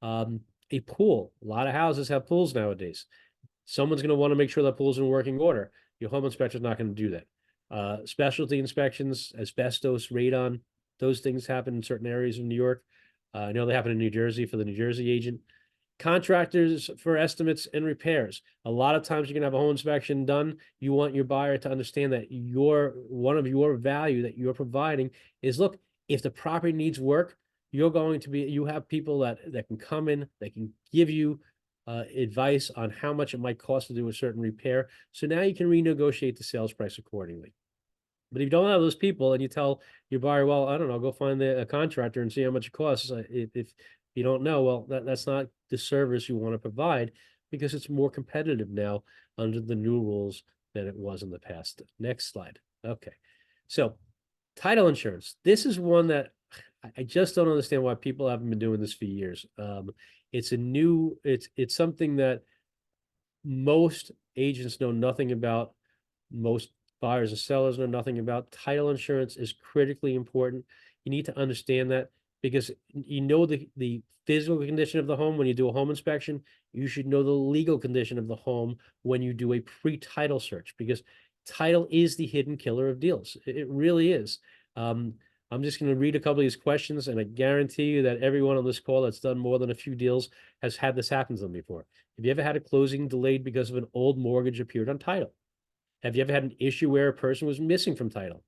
Speaker 2: A pool. A lot of houses have pools nowadays. Someone's going to want to make sure that pool's in working order. Your home inspector's not going to do that. Specialty inspections, asbestos, radon, those things happen in certain areas of New York. I know they happen in New Jersey for the New Jersey agent. Contractors for estimates and repairs. A lot of times you're gonna have a home inspection done. You want your buyer to understand that one of your value that you're providing is, look, if the property needs work, you have people that can come in, they can give you advice on how much it might cost to do a certain repair. So now you can renegotiate the sales price accordingly. But if you don't have those people and you tell your buyer, well, I don't know, go find a contractor and see how much it costs. If you don't know, well, that's not the service you want to provide, because it's more competitive now under the new rules than it was in the past. Next slide. Okay. So title insurance. This is one that I just don't understand why people haven't been doing this for years. It's something that most agents know nothing about. Most buyers and sellers know nothing about. Title insurance is critically important. You need to understand that, because you know the physical condition of the home when you do a home inspection. You should know the legal condition of the home when you do a pre-title search, because title is the hidden killer of deals. It really is. I'm just going to read a couple of these questions, and I guarantee you that everyone on this call that's done more than a few deals has had this happen to them before. Have you ever had a closing delayed because of an old mortgage appeared on title? Have you ever had an issue where a person was missing from title?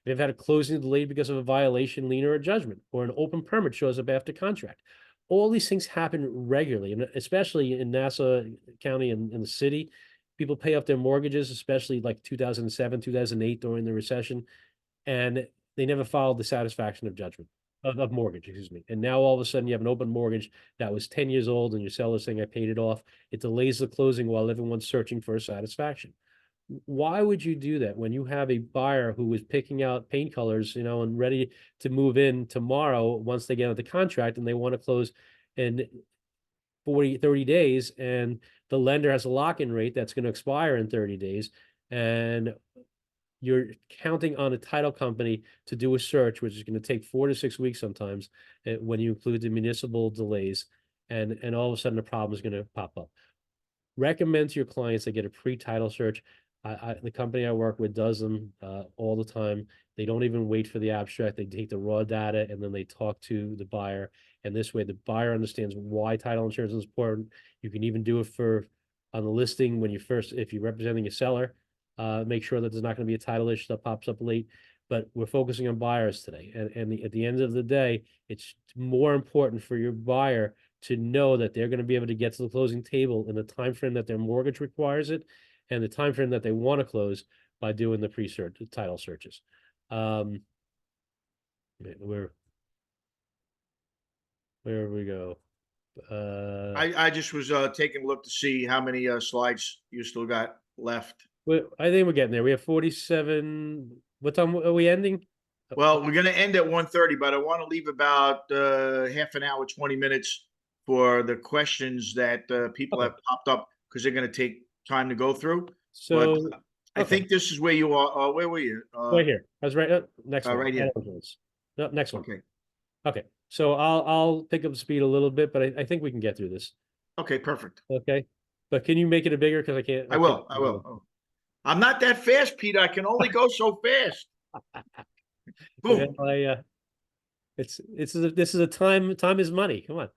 Speaker 2: Have you ever had a closing delayed because of a violation, lien, or a judgment, or an open permit shows up after contract? All these things happen regularly, and especially in Nassau County and in the city. People pay off their mortgages, especially like 2007, 2008 during the recession, and they never followed the satisfaction of judgment of mortgage, excuse me. And now all of a sudden you have an open mortgage that was 10 years old, and your seller's saying, I paid it off. It delays the closing while everyone's searching for a satisfaction. Why would you do that when you have a buyer who is picking out paint colors, and ready to move in tomorrow once they get out the contract, and they want to close in 30 days, and the lender has a lock-in rate that's going to expire in 30 days, and you're counting on a title company to do a search, which is going to take 4 to 6 weeks sometimes, when you include the municipal delays, and all of a sudden the problem is going to pop up. Recommend to your clients to get a pre-title search. The company I work with does them all the time. They don't even wait for the abstract. They take the raw data and then they talk to the buyer. And this way the buyer understands why title insurance is important. You can even do it on the listing if you're representing a seller. Make sure that there's not going to be a title issue that pops up late. But we're focusing on buyers today. And at the end of the day, it's more important for your buyer to know that they're going to be able to get to the closing table in the time frame that their mortgage requires it, and the time frame that they want to close by doing the pre-search title searches. Where we go?
Speaker 1: I just was taking a look to see how many slides you still got left.
Speaker 2: I think we're getting there. We have 47. What time are we ending?
Speaker 1: Well, we're gonna end at 1:30, but I want to leave about half an hour, 20 minutes for the questions that people have popped up, because they're gonna take time to go through.
Speaker 2: So
Speaker 1: But I think this is where you are. Where were you?
Speaker 2: Right here. I was right. Next one.
Speaker 1: Right here.
Speaker 2: No, next one.
Speaker 1: Okay.
Speaker 2: Okay. So I'll pick up the speed a little bit, but I think we can get through this.
Speaker 1: Okay, perfect.
Speaker 2: Okay. But can you make it a bigger? Because I can't.
Speaker 1: I will. Oh. I'm not that fast, Peter. I can only go so fast. Boom.
Speaker 2: This is a time is money. Come on.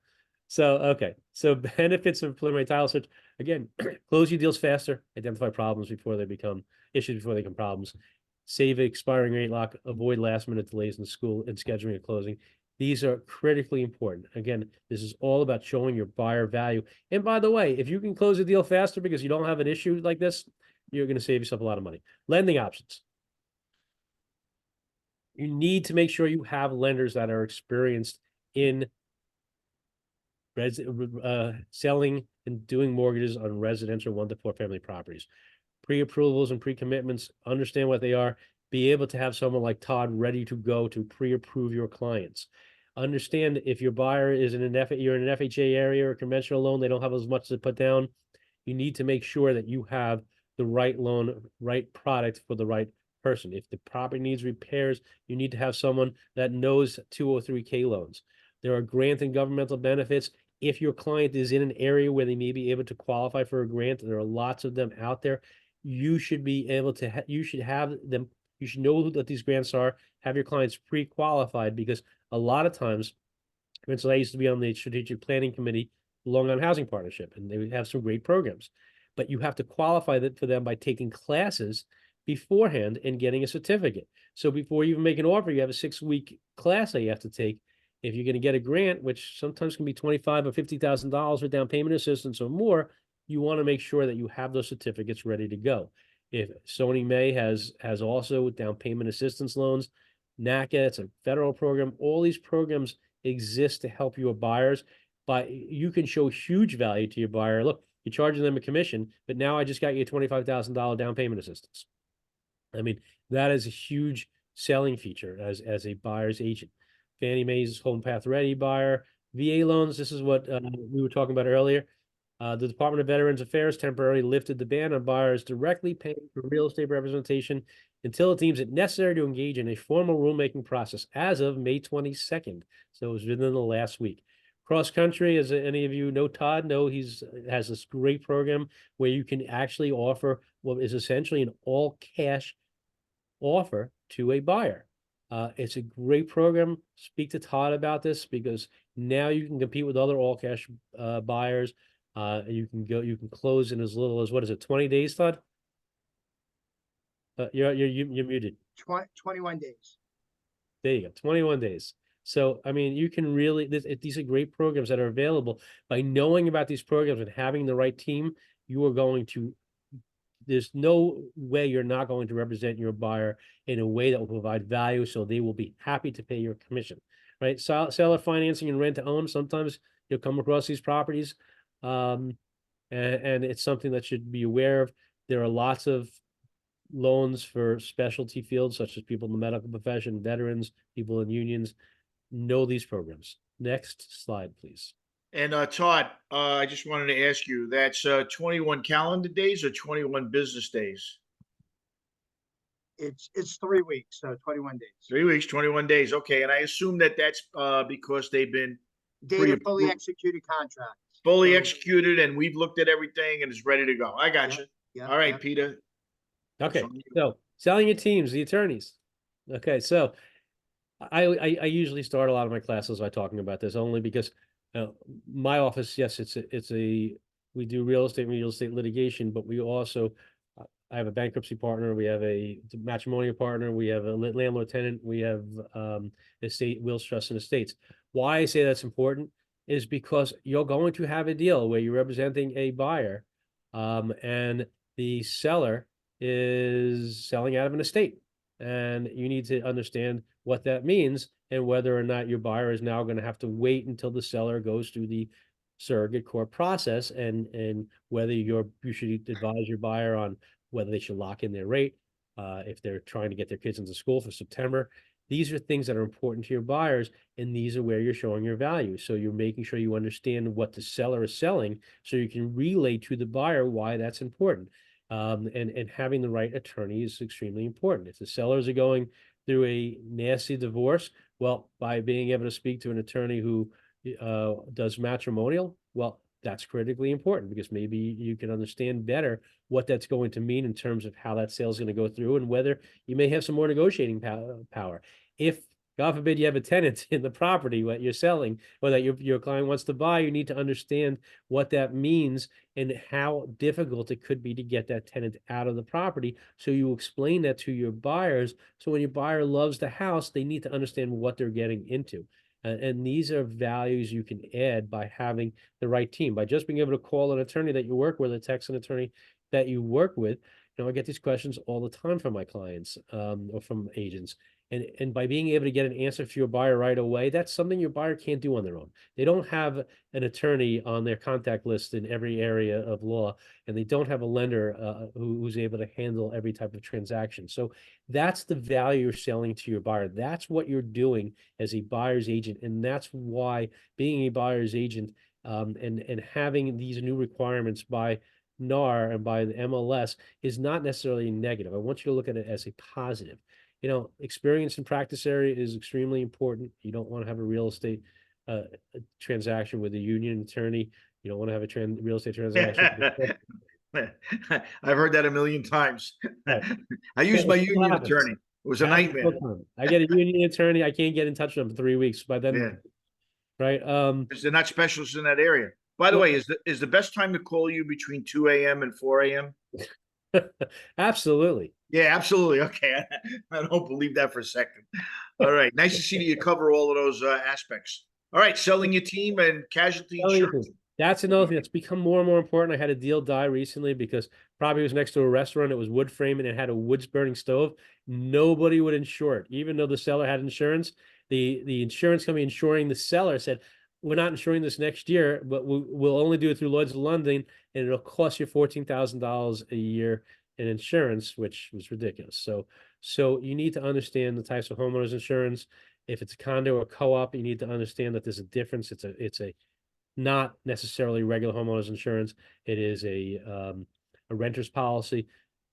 Speaker 2: So, okay. So benefits of preliminary title search. Again, close your deals faster, identify problems before they become issues, before they become problems, save expiring rate lock, avoid last minute delays in school and scheduling a closing. These are critically important. Again, this is all about showing your buyer value. And by the way, if you can close a deal faster because you don't have an issue like this, you're going to save yourself a lot of money. Lending options. You need to make sure you have lenders that are experienced in selling and doing mortgages on residential 1 to 4 family properties. Pre-approvals and pre-commitments, understand what they are. Be able to have someone like Todd ready to go to pre-approve your clients. Understand if your buyer is you're in an FHA area or a conventional loan, they don't have as much to put down. You need to make sure that you have the right loan, right product for the right person. If the property needs repairs, you need to have someone that knows 203K loans. There are grant and governmental benefits. If your client is in an area where they may be able to qualify for a grant, and there are lots of them out there, you should be able to, you should have them, you should know what these grants are, have your clients pre-qualified, because a lot of times And so I used to be on the strategic planning committee, Long Island Housing Partnership, and they would have some great programs. But you have to qualify that for them by taking classes beforehand and getting a certificate. So before you even make an offer, you have a 6-week class that you have to take. If you're going to get a grant, which sometimes can be $25,000 or $50,000 for down payment assistance or more, you want to make sure that you have those certificates ready to go. If Sony May has also down payment assistance loans, NACA, it's a federal program. All these programs exist to help your buyers, but you can show huge value to your buyer. Look, you're charging them a commission, but now I just got you a $25,000 down payment assistance. I mean, that is a huge selling feature as a buyer's agent. Fannie Mae's Home Path Ready buyer, VA loans. This is what we were talking about earlier. The Department of Veterans Affairs temporarily lifted the ban on buyers directly paying for real estate representation until it deems it necessary to engage in a formal rulemaking process as of May 22nd. So it was within the last week. Cross country, as any of you know, Todd, has this great program where you can actually offer what is essentially an all cash offer to a buyer. It's a great program. Speak to Todd about this because now you can compete with other all cash buyers. You can close in as little as, what is it, 20 days, Todd? You're muted.
Speaker 4: 21 days.
Speaker 2: There you go, 21 days. So, I mean, you can really, these are great programs that are available. By knowing about these programs and having the right team, you are going to, there's no way you're not going to represent your buyer in a way that will provide value, so they will be happy to pay your commission, right? Seller financing and rent to own, sometimes you'll come across these properties, and it's something that should be aware of. There are lots of loans for specialty fields, such as people in the medical profession, veterans, people in unions. Know these programs. Next slide, please.
Speaker 1: And Todd, I just wanted to ask you, that's 21 calendar days or 21 business days?
Speaker 4: It's 3 weeks, so 21 days.
Speaker 1: 3 weeks, 21 days. Okay, and I assume that that's because they've been
Speaker 4: Date of fully
Speaker 1: Pre-approved.
Speaker 4: executed contracts.
Speaker 1: fully
Speaker 4: So-
Speaker 1: executed and we've looked at everything and it's ready to go. I got you.
Speaker 4: Yeah,
Speaker 1: All right,
Speaker 4: yeah.
Speaker 1: Peter.
Speaker 2: Okay,
Speaker 1: on you.
Speaker 2: so selling your teams, the attorneys. Okay, so I usually start a lot of my classes by talking about this only because my office, yes, we do real estate litigation, but we also, I have a bankruptcy partner, we have a matrimonial partner, we have a landlord tenant, we have estate, wills, trusts, and estates. Why I say that's important is because you're going to have a deal where you're representing a buyer, and the seller is selling out of an estate. And you need to understand what that means and whether or not your buyer is now going to have to wait until the seller goes through the surrogate court process, and whether you should advise your buyer on whether they should lock in their rate, if they're trying to get their kids into school for September. These are things that are important to your buyers, and these are where you're showing your value. So you're making sure you understand what the seller is selling so you can relay to the buyer why that's important. And having the right attorney is extremely important. If the sellers are going through a nasty divorce, well, by being able to speak to an attorney who does matrimonial, well, that's critically important because maybe you can understand better what that's going to mean in terms of how that sale is going to go through and whether you may have some more negotiating power. If, God forbid, you have a tenant in the property what you're selling or that your client wants to buy, you need to understand what that means and how difficult it could be to get that tenant out of the property. So you explain that to your buyers. So when your buyer loves the house, they need to understand what they're getting into. And these are values you can add by having the right team, by just being able to call an attorney that you work with, or text an attorney that you work with. You know, I get these questions all the time from my clients, or from agents. And by being able to get an answer for your buyer right away, that's something your buyer can't do on their own. They don't have an attorney on their contact list in every area of law, and they don't have a lender who's able to handle every type of transaction. So that's the value you're selling to your buyer. That's what you're doing as a buyer's agent. And that's why being a buyer's agent, and having these new requirements by NAR and by the MLS is not necessarily negative. I want you to look at it as a positive. You know, experience in practice area is extremely important. You don't want to have a real estate a transaction with a union attorney. You don't want to have a real estate transaction.
Speaker 1: I've heard that a million times.
Speaker 2: Right.
Speaker 1: I used my
Speaker 2: It still
Speaker 1: union
Speaker 2: happens.
Speaker 1: attorney. It was a
Speaker 2: Happens
Speaker 1: nightmare.
Speaker 2: all the time. I get a union attorney. I can't get in touch with them for 3 weeks. By then,
Speaker 1: Yeah.
Speaker 2: right?
Speaker 1: Because they're not specialists in that area. By the
Speaker 2: Well-
Speaker 1: way, is the best time to call you between 2 a.m. and 4 a.m.?
Speaker 2: Absolutely.
Speaker 1: Yeah, absolutely. Okay. I don't believe that for a second. All right. Nice to see that you cover all of those aspects. All right. Selling your team and casualty
Speaker 2: Telling you
Speaker 1: insurance.
Speaker 2: things. That's another thing that's become more and more important. I had a deal die recently because property was next to a restaurant. It was wood frame and it had a wood burning stove. Nobody would insure it, even though the seller had insurance. The insurance company insuring the seller said, "We're not insuring this next year, but we'll only do it through Lloyd's of London, and it'll cost you $14,000 a year in insurance," which was ridiculous. So you need to understand the types of homeowners insurance. If it's a condo or co-op, you need to understand that there's a difference. It's a not necessarily regular homeowners insurance. It is a renter's policy.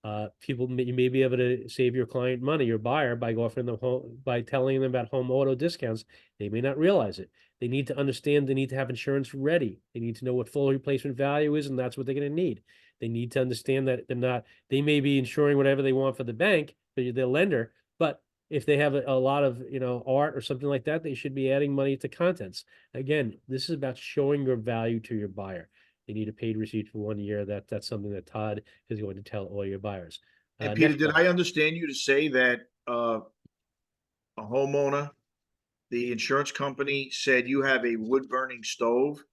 Speaker 2: You may be able to save your client money, your buyer, by offering them by telling them about home auto discounts. They may not realize it. They need to understand they need to have insurance ready. They need to know what full replacement value is, and that's what they're going to need. They need to understand that they may be insuring whatever they want for the bank, for their lender, but if they have a lot of, art or something like that, they should be adding money to contents. Again, this is about showing your value to your buyer. They need a paid receipt for 1 year. That's something that Todd is going to tell all your buyers.
Speaker 1: And Peter,
Speaker 2: Next
Speaker 1: did
Speaker 2: slide.
Speaker 1: I understand you to say that a homeowner, the insurance company said you have a wood burning stove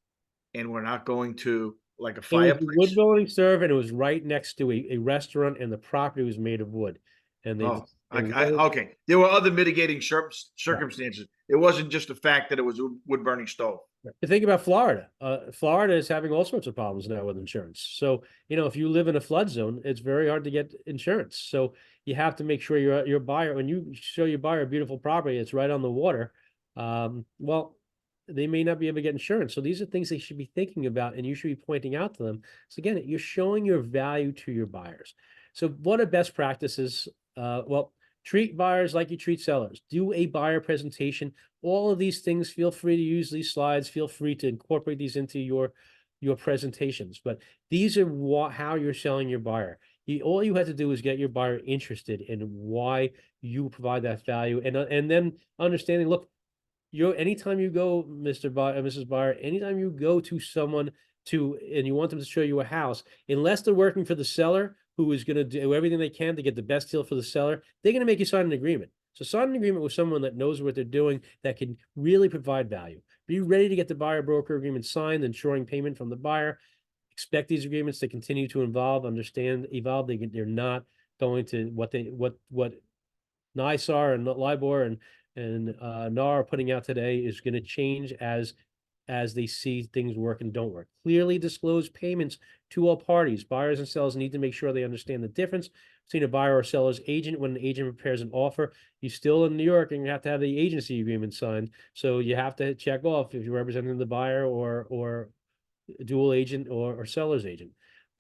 Speaker 1: and we're not going to like a
Speaker 2: It was a wood
Speaker 1: fireplace?
Speaker 2: burning stove, and it was right next to a restaurant, and the property was made of wood. And they
Speaker 1: Oh,
Speaker 2: and
Speaker 1: okay. There were other mitigating circumstances. It wasn't just the fact that it was a wood burning stove.
Speaker 2: to think about Florida. Florida is having all sorts of problems now with insurance. So, if you live in a flood zone, it's very hard to get insurance. So you have to make sure your buyer, when you show your buyer a beautiful property, it's right on the water. Well, they may not be able to get insurance. So these are things they should be thinking about, and you should be pointing out to them. So again, you're showing your value to your buyers. So what are best practices? Well, treat buyers like you treat sellers. Do a buyer presentation. All of these things, feel free to use these slides. Feel free to incorporate these into your presentations. But these are how you're selling your buyer. All you have to do is get your buyer interested in why you provide that value, and then understanding, look, anytime you go, Mr. Buyer, Mrs. Buyer, anytime you go to someone and you want them to show you a house, unless they're working for the seller, who is going to do everything they can to get the best deal for the seller, they're going to make you sign an agreement. So sign an agreement with someone that knows what they're doing, that can really provide value. Be ready to get the buyer broker agreement signed, ensuring payment from the buyer. Expect these agreements to continue to evolve. They're not going to what NISAR and LIBOR and NAR are putting out today is going to change as they see things work and don't work. Clearly disclose payments to all parties. Buyers and sellers need to make sure they understand the difference between a buyer or seller's agent. When an agent prepares an offer, you still in New York, and you have to have the agency agreement signed. So you have to check off if you're representing the buyer or dual agent or seller's agent.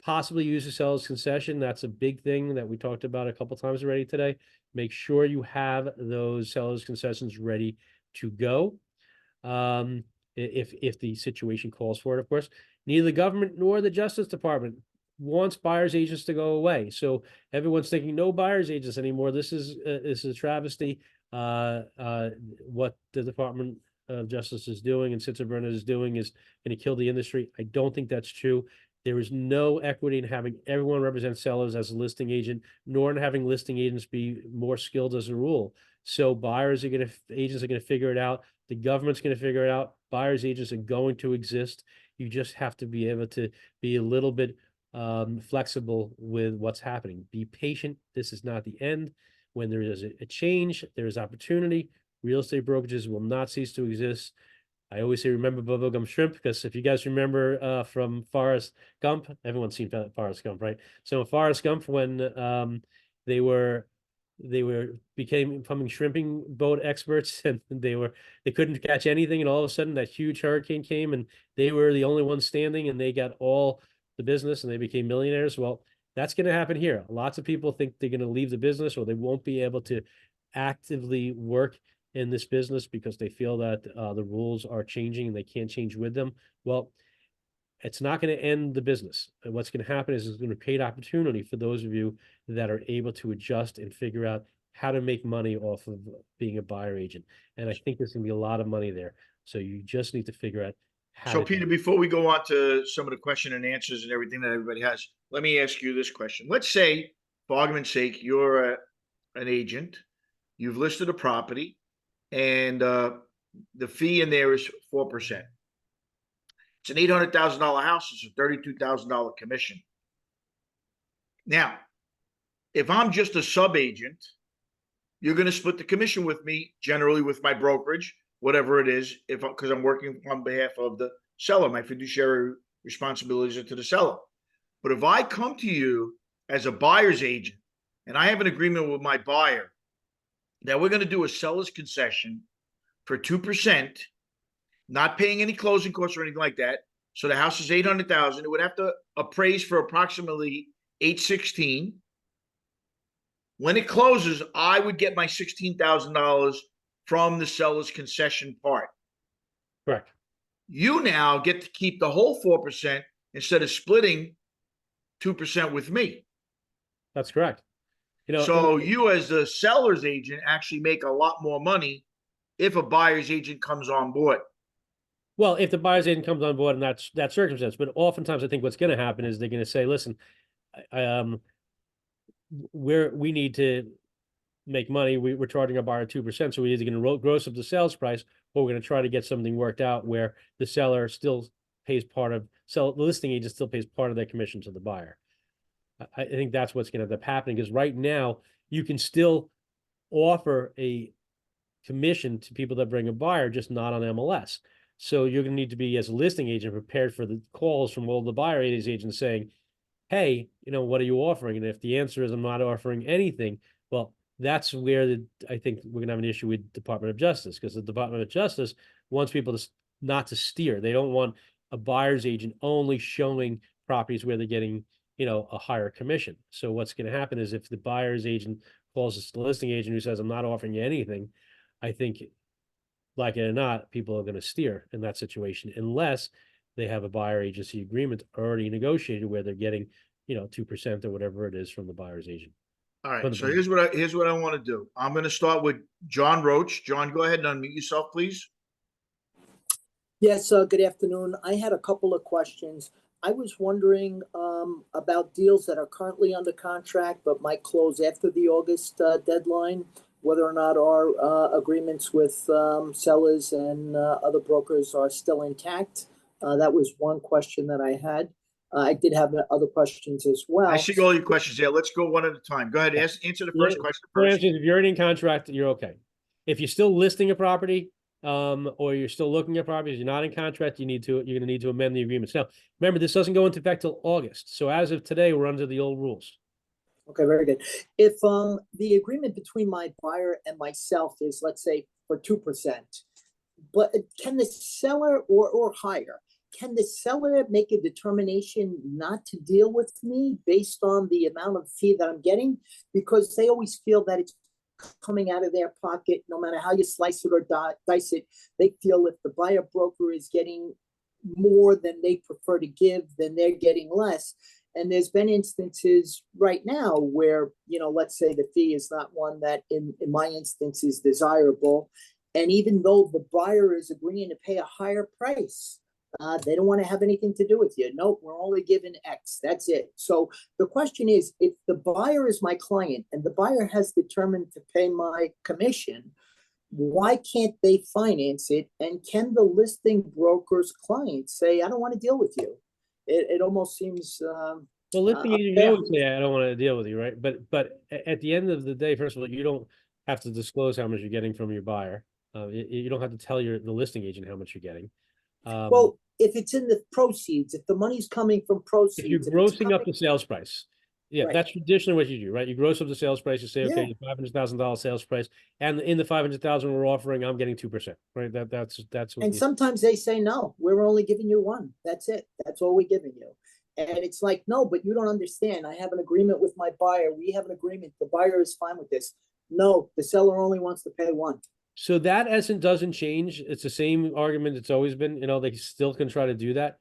Speaker 2: Possibly use a seller's concession. That's a big thing that we talked about a couple times already today. Make sure you have those seller's concessions ready to go. If the situation calls for it, of course. Neither the government nor the Justice Department wants buyer's agents to go away. So everyone's thinking no buyer's agents anymore. This is a travesty. What the Department of Justice is doing and Sitzer Burnett is doing is going to kill the industry. I don't think that's true. There is no equity in having everyone represent sellers as a listing agent, nor in having listing agents be more skilled as a rule. So agents are going to figure it out. The government's going to figure it out. Buyers agents are going to exist. You just have to be able to be a little bit flexible with what's happening. Be patient. This is not the end. When there is a change, there is opportunity. Real estate brokerages will not cease to exist. I always say, remember bubblegum shrimp, because if you guys remember from Forrest Gump, everyone's seen Forrest Gump, right? So in Forrest Gump, when they becoming shrimping boat experts, and they couldn't catch anything, and all of a sudden that huge hurricane came, and they were the only ones standing, and they got all the business, and they became millionaires. Well, that's going to happen here. Lots of people think they're going to leave the business, or they won't be able to actively work in this business because they feel that the rules are changing and they can't change with them. Well, it's not going to end the business. And what's going to happen is it's going to create opportunity for those of you that are able to adjust and figure out how to make money off of being a buyer agent. And I think there's going to be a lot of money there. So you just need to figure out how
Speaker 1: So
Speaker 2: to do
Speaker 1: Peter,
Speaker 2: it.
Speaker 1: before we go on to some of the question and answers and everything that everybody has, let me ask you this question. Let's say, for argument's sake, you're an agent, you've listed a property, and the fee in there is 4%. It's an $800,000 house. It's a $32,000 commission. Now, if I'm just a sub agent, you're going to split the commission with me, generally with my brokerage, whatever it is, because I'm working on behalf of the seller. My fiduciary responsibilities are to the seller. But if I come to you as a buyer's agent and I have an agreement with my buyer that we're going to do a seller's concession for 2%, not paying any closing costs or anything like that. So the house is 800,000. It would have to appraise for approximately 816. When it closes, I would get my $16,000 from the seller's concession part.
Speaker 2: Correct.
Speaker 1: You now get to keep the whole 4% instead of splitting 2% with me.
Speaker 2: That's correct. You know,
Speaker 1: So you as the seller's agent actually make a lot more money if a buyer's agent comes on board.
Speaker 2: well, if the buyer's agent comes on board in that circumstance, but oftentimes I think what's going to happen is they're going to say, listen, we need to make money. We're charging our buyer 2%. So we're either going to gross up the sales price, or we're going to try to get something worked out where the seller still pays the listing agent still pays part of their commission to the buyer. I think that's what's going to end up happening, because right now you can still offer a commission to people that bring a buyer, just not on MLS. So you're going to need to be, as a listing agent, prepared for the calls from all the buyer agents saying, hey, what are you offering? And if the answer is I'm not offering anything, well, that's where I think we're going to have an issue with Department of Justice, because the Department of Justice wants people not to steer. They don't want a buyer's agent only showing properties where they're getting a higher commission. So what's going to happen is if the buyer's agent calls the listing agent who says, I'm not offering you anything, I think, like it or not, people are going to steer in that situation, unless they have a buyer agency agreement already negotiated where they're getting, 2% or whatever it is from the buyer's agent.
Speaker 1: All right. So here's what I want to do. I'm going to start with John Roach. John, go ahead and unmute yourself, please.
Speaker 6: Yes, good afternoon. I had a couple of questions. I was wondering about deals that are currently under contract but might close after the August deadline, whether or not our agreements with sellers and other brokers are still intact. That was one question that I had. I did have other questions as well.
Speaker 1: I see all your questions. Yeah, let's go one at a time. Go ahead. Answer the first question first.
Speaker 2: If you're already in contract, you're okay. If you're still listing a property, or you're still looking at properties, you're not in contract, you're going to need to amend the agreements. Now, remember, this doesn't go into effect till August. So as of today, we're under the old rules.
Speaker 6: Okay, very good. If the agreement between my buyer and myself is, let's say, for 2%, but can the seller or higher, can the seller make a determination not to deal with me based on the amount of fee that I'm getting? Because they always feel that it's coming out of their pocket, no matter how you slice it or dice it. They feel if the buyer broker is getting more than they prefer to give, then they're getting less. And there's been instances right now where, let's say the fee is not one that in my instance is desirable. And even though the buyer is agreeing to pay a higher price, they don't want to have anything to do with you. Nope, we're only giving X. That's it. So the question is, if the buyer is my client and the buyer has determined to pay my commission, why can't they finance it? And can the listing broker's client say, I don't want to deal with you? It almost seems
Speaker 2: well, listing agent, you always say, I don't want to deal with you, right? But at the end of the day, first of all, you don't have to disclose how much you're getting from your buyer. You don't have to tell the listing agent how much you're getting.
Speaker 6: Well, if it's in the proceeds, if the money's coming from proceeds,
Speaker 2: if you're grossing up the sales price,
Speaker 6: Right.
Speaker 2: That's traditionally what you do, right? You gross up the sales price. You say,
Speaker 6: Yeah.
Speaker 2: okay, $500,000 sales price, and in the $500,000 we're offering, I'm getting 2%, right? That's what.
Speaker 6: And sometimes they say, no, we're only giving you 1. That's it. That's all we're giving you. And it's like, no, but you don't understand. I have an agreement with my buyer. We have an agreement. The buyer is fine with this. No, the seller only wants to pay 1.
Speaker 2: So that essence doesn't change. It's the same argument it's always been. They still can try to do that,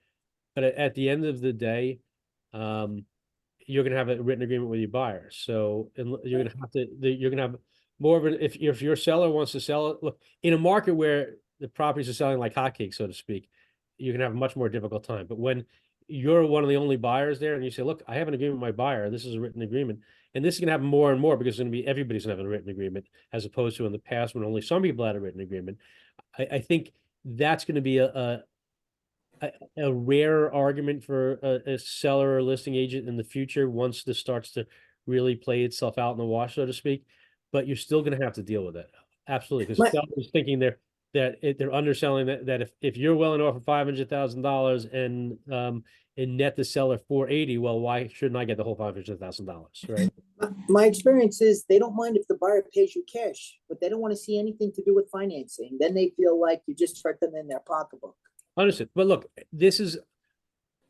Speaker 2: but at the end of the day, you're going to have a written agreement with your buyer. So you're going to have more of an, if your seller wants to sell it, look, in a market where the properties are selling like hotcakes, so to speak, you're gonna have a much more difficult time. But when you're one of the only buyers there and you say, look, I have an agreement with my buyer, this is a written agreement, and this is gonna happen more and more because it's gonna be, everybody's gonna have a written agreement, as opposed to in the past when only some people had a written agreement. I think that's gonna be a rare argument for a seller or listing agent in the future once this starts to really play itself out in the wash, so to speak. But you're still going to have to deal with it. Absolutely. Because
Speaker 6: My-
Speaker 2: sellers thinking they're underselling that if you're willing to offer $500,000 and net the seller 480, well, why shouldn't I get the whole $500,000, right?
Speaker 6: My experience is they don't mind if the buyer pays you cash, but they don't want to see anything to do with financing. Then they feel like you just hurt them in their pocketbook.
Speaker 2: Understood. But look,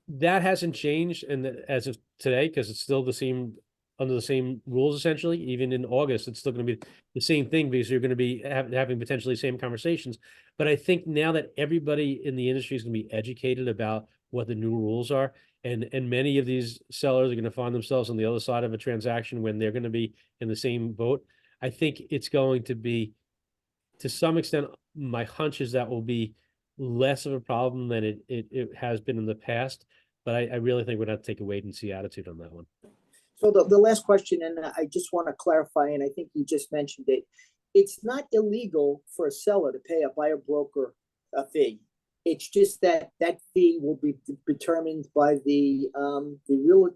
Speaker 2: that hasn't changed as of today, because it's still the same, under the same rules essentially. Even in August, it's still going to be the same thing because you're going to be having potentially the same conversations. But I think now that everybody in the industry is going to be educated about what the new rules are, and many of these sellers are going to find themselves on the other side of a transaction when they're going to be in the same boat. I think it's going to be, to some extent, my hunch is that will be less of a problem than it has been in the past. But I really think we'd have to take a wait and see attitude on that one.
Speaker 6: So the last question, and I just want to clarify, and I think you just mentioned it. It's not illegal for a seller to pay a buyer broker a fee. It's just that fee will be determined by the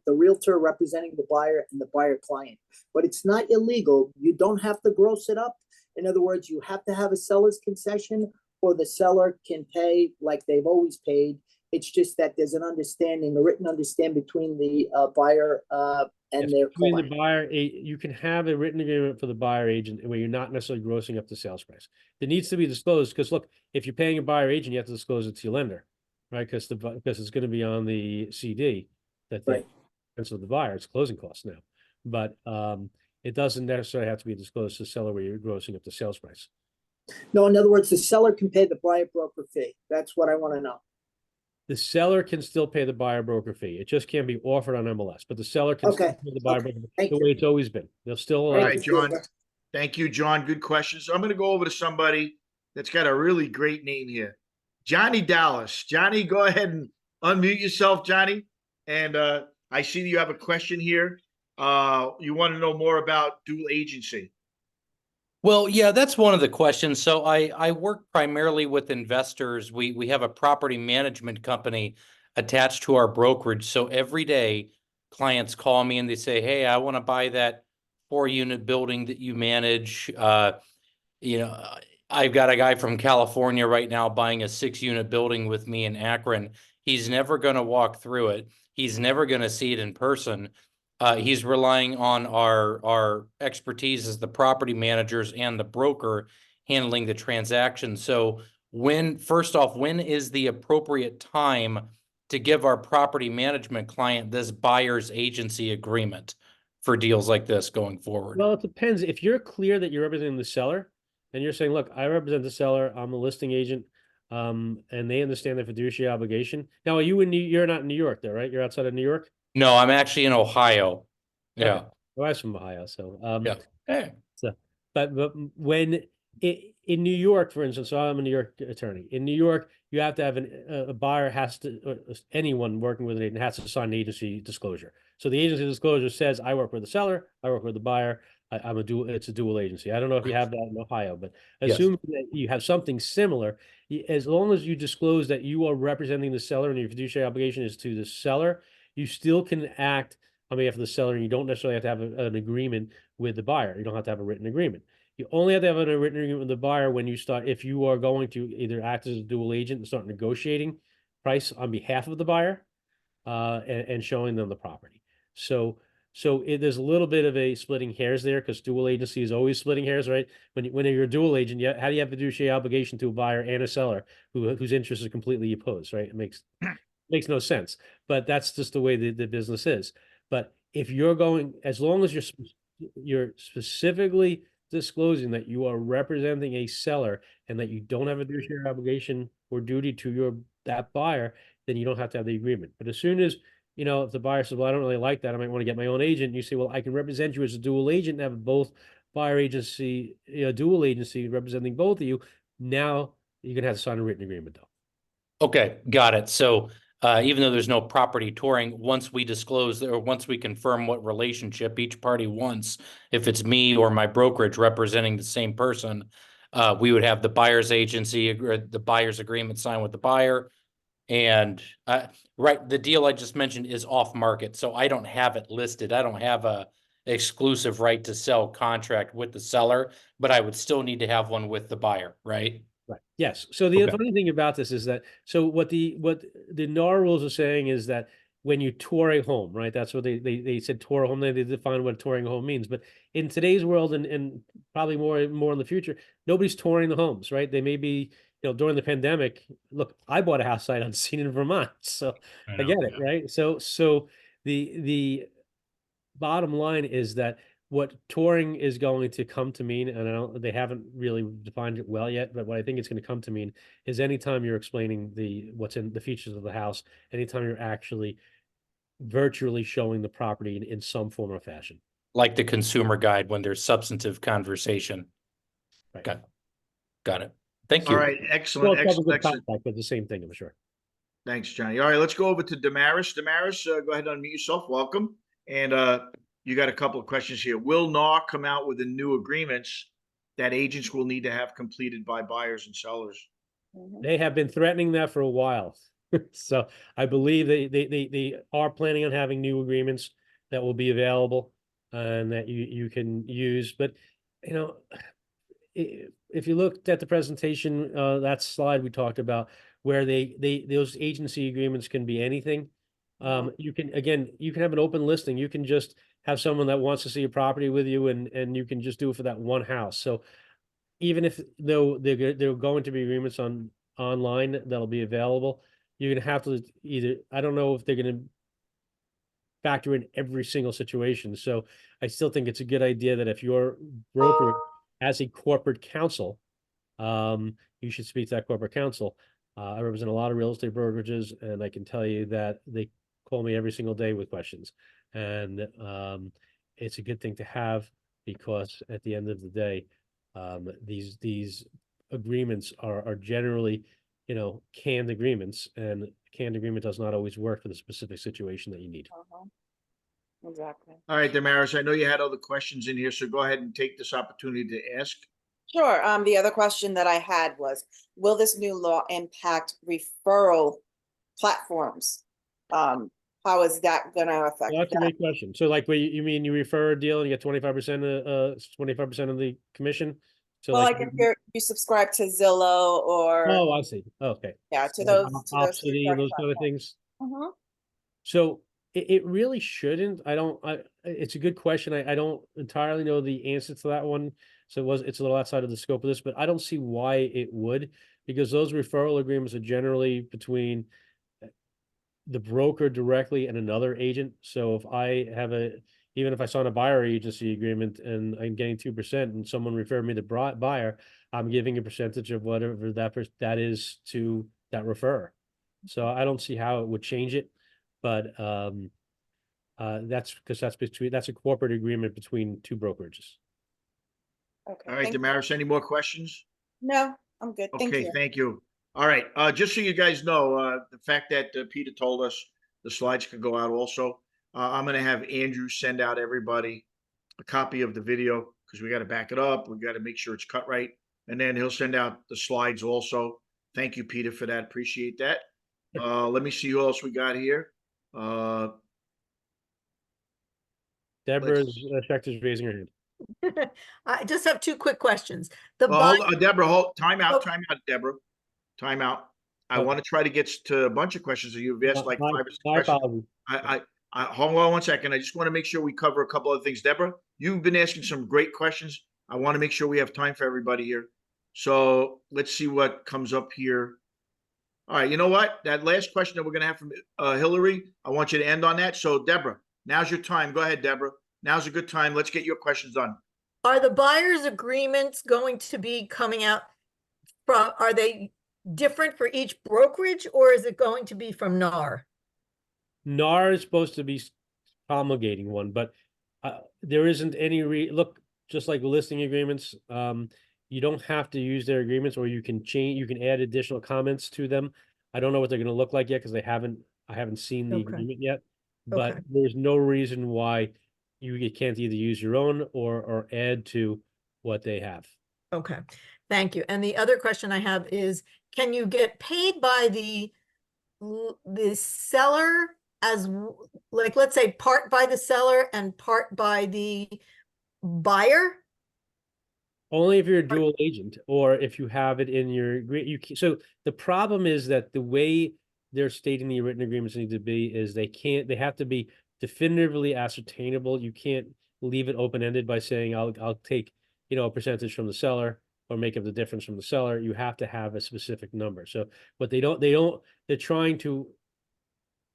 Speaker 6: realtor representing the buyer and the buyer client. But it's not illegal. You don't have to gross it up. In other words, you have to have a seller's concession, or the seller can pay like they've always paid. It's just that there's an understanding, a written understanding between the buyer and
Speaker 2: Yes,
Speaker 6: their
Speaker 2: between
Speaker 6: client.
Speaker 2: the buyer, you can have a written agreement for the buyer agent where you're not necessarily grossing up the sales price. It needs to be disclosed because, look, if you're paying a buyer agent, you have to disclose it to your lender, right? Because it's going to be on the CD that the
Speaker 6: Right.
Speaker 2: expense of the buyer. It's closing costs now, but it doesn't necessarily have to be disclosed to the seller where you're grossing up the sales price.
Speaker 6: No, in other words, the seller can pay the buyer broker fee. That's what I want to know.
Speaker 2: The seller can still pay the buyer broker fee. It just can't be offered on MLS, but the seller can still
Speaker 6: Okay,
Speaker 2: pay the buyer
Speaker 6: okay.
Speaker 2: broker fee
Speaker 6: Thank
Speaker 2: the
Speaker 6: you.
Speaker 2: way it's always been. They'll still
Speaker 1: All
Speaker 2: allow.
Speaker 1: right, John. Thank you, John. Good questions. I'm going to go over to somebody that's got a really great name here. Johnny Dallas. Johnny, go ahead and unmute yourself, Johnny. And I see that you have a question here. You want to know more about dual agency.
Speaker 7: Well, yeah, that's one of the questions. So I work primarily with investors. We have a property management company attached to our brokerage. So every day clients call me and they say, hey, I want to buy that 4-unit building that you manage. I've got a guy from California right now buying a 6-unit building with me in Akron. He's never going to walk through it. He's never going to see it in person. He's relying on our expertise as the property managers and the broker handling the transaction. So first off, when is the appropriate time to give our property management client this buyer's agency agreement for deals like this going forward?
Speaker 2: Well, it depends. If you're clear that you're representing the seller and you're saying, look, I represent the seller, I'm a listing agent, and they understand the fiduciary obligation. Now, you're not in New York though, right? You're outside of New York?
Speaker 7: No, I'm actually in Ohio. Yeah.
Speaker 2: Okay. Well, I'm from Ohio, so
Speaker 7: Yeah. Hey.
Speaker 2: so but when in New York, for instance, so I'm a New York attorney. In New York, you have to have a buyer has to, anyone working with an agent has to sign an agency disclosure. So the agency disclosure says, I work with the seller, I work with the buyer. It's a dual agency. I don't know if you have that in Ohio, but
Speaker 7: Yes.
Speaker 2: assume that you have something similar, as long as you disclose that you are representing the seller and your fiduciary obligation is to the seller, you still can act on behalf of the seller, and you don't necessarily have to have an agreement with the buyer. You don't have to have a written agreement. You only have to have a written agreement with the buyer when you start, if you are going to either act as a dual agent and start negotiating price on behalf of the buyer, and showing them the property. So there's a little bit of a splitting hairs there because dual agency is always splitting hairs, right? When you're a dual agent, how do you have fiduciary obligation to a buyer and a seller whose interests are completely opposed, right? It makes no sense, but that's just the way the business is. But if you're going, as long as you're specifically disclosing that you are representing a seller and that you don't have a fiduciary obligation or duty to that buyer, then you don't have to have the agreement. But as soon as, if the buyer says, well, I don't really like that, I might want to get my own agent, and you say, well, I can represent you as a dual agent and have both buyer agency, dual agency representing both of you. Now you're gonna have to sign a written agreement though.
Speaker 7: Okay, got it. So even though there's no property touring, once we disclose or once we confirm what relationship each party wants, if it's me or my brokerage representing the same person, we would have the buyer's agency, the buyer's agreement signed with the buyer. And right, the deal I just mentioned is off market, so I don't have it listed. I don't have a exclusive right to sell contract with the seller, but I would still need to have one with the buyer, right?
Speaker 2: Right. Yes. So the
Speaker 7: Okay.
Speaker 2: funny thing about this is that, so what the NAR rules are saying is that when you tour a home, right? That's what they said tour a home, they define what touring a home means. But in today's world and probably more in the future, nobody's touring the homes, right? They may be, during the pandemic, look, I bought a house sight unseen in Vermont. So I get it, right? So the bottom line is that what touring is going to come to mean, and they haven't really defined it well yet, but what I think it's going to come to mean is anytime you're explaining what's in the features of the house, anytime you're actually virtually showing the property in some form or fashion.
Speaker 7: Like the consumer guide when there's substantive conversation.
Speaker 2: Right.
Speaker 7: Got it. Thank
Speaker 1: All
Speaker 7: you.
Speaker 1: right,
Speaker 2: Well,
Speaker 1: excellent,
Speaker 2: it's probably
Speaker 1: excellent,
Speaker 2: good
Speaker 1: excellent.
Speaker 2: contact, but the same thing, I'm sure.
Speaker 1: Thanks, Johnny. All right, let's go over to Damaris. Damaris, go ahead and unmute yourself. Welcome. And you got a couple of questions here. Will NAR come out with the new agreements that agents will need to have completed by buyers and sellers?
Speaker 2: They have been threatening that for a while. So I believe they are planning on having new agreements that will be available and that you can use. But, if you looked at the presentation, that slide we talked about where those agency agreements can be anything. You can have an open listing. You can just have someone that wants to see a property with you and you can just do it for that one house. So even if though they're going to be agreements online that'll be available, you're gonna have to I don't know if they're gonna factor in every single situation. So I still think it's a good idea that if your broker has a corporate counsel, you should speak to that corporate counsel. I represent a lot of real estate brokerages, and I can tell you that they call me every single day with questions. And it's a good thing to have because at the end of the day, these agreements are generally, canned agreements, and canned agreement does not always work for the specific situation that you need.
Speaker 8: Exactly.
Speaker 1: All right, Damaris, I know you had other questions in here, so go ahead and take this opportunity to ask.
Speaker 8: Sure. The other question that I had was, will this new law impact referral platforms? How is that going to affect
Speaker 2: Well, that's a
Speaker 8: that?
Speaker 2: great question. So like, you mean you refer a deal and you get 25% of the commission? So
Speaker 8: Well,
Speaker 2: like,
Speaker 8: like if you subscribe to Zillow or
Speaker 2: oh, I see. Okay.
Speaker 8: yeah, to
Speaker 2: Like
Speaker 8: those
Speaker 2: Opcity and those kind of things. So it really shouldn't. It's a good question. I don't entirely know the answer to that one. So it's a little outside of the scope of this, but I don't see why it would, because those referral agreements are generally between the broker directly and another agent. So if I have even if I sign a buyer agency agreement and I'm getting 2% and someone referred me the buyer, I'm giving a percentage of whatever that is to that referrer. So I don't see how it would change it, but that's because that's a corporate agreement between two brokerages.
Speaker 8: Okay.
Speaker 1: All right, Damaris, any more questions?
Speaker 8: No, I'm good. Thank
Speaker 1: Okay,
Speaker 8: you.
Speaker 1: thank you. All right, just so you guys know, the fact that Peter told us the slides could go out also, I'm gonna have Andrew send out everybody a copy of the video because we got to back it up. We got to make sure it's cut right. And then he'll send out the slides also. Thank you, Peter, for that. Appreciate that. Let me see who else we got here.
Speaker 2: Deborah
Speaker 1: Let's-
Speaker 2: Schechter's raising her hand.
Speaker 3: I just have two quick questions. The
Speaker 1: Well, hold on, Deborah, time out, Deborah. Time out. I
Speaker 2: Okay.
Speaker 1: want to try to get to a bunch of questions. You've asked like
Speaker 2: My-
Speaker 1: 5 or 6
Speaker 2: my
Speaker 1: questions.
Speaker 2: apologies.
Speaker 1: Hold on one second. I just want to make sure we cover a couple of things. Deborah, you've been asking some great questions. I want to make sure we have time for everybody here. So let's see what comes up here. All right, you know what? That last question that we're going to have from Hillary, I want you to end on that. So Deborah, now's your time. Go ahead, Deborah. Now's a good time. Let's get your questions done.
Speaker 3: Are the buyer's agreements going to be coming out are they different for each brokerage, or is it going to be from NAR?
Speaker 2: NAR is supposed to be promulgating one, but there isn't any look, just like listing agreements, You don't have to use their agreements, or you can change, you can add additional comments to them. I don't know what they're gonna look like yet, because I haven't seen the
Speaker 3: Okay.
Speaker 2: agreement yet. But
Speaker 3: Okay.
Speaker 2: there's no reason why you can't either use your own or add to what they have.
Speaker 3: Okay, thank you. And the other question I have is, can you get paid by the seller as, like, let's say part by the seller and part by the buyer?
Speaker 2: Only if you're a dual agent, or if you have it in your, so the problem is that the way they're stating the written agreements need to be is they have to be definitively ascertainable. You can't leave it open-ended by saying, I'll take, a percentage from the seller or make up the difference from the seller. You have to have a specific number. So what they're trying to,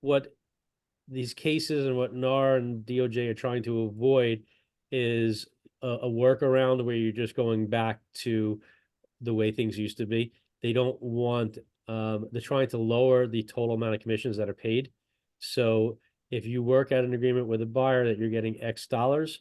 Speaker 2: what these cases and what NAR and DOJ are trying to avoid is a workaround where you're just going back to the way things used to be. They don't want, they're trying to lower the total amount of commissions that are paid. So if you work out an agreement with a buyer that you're getting X dollars,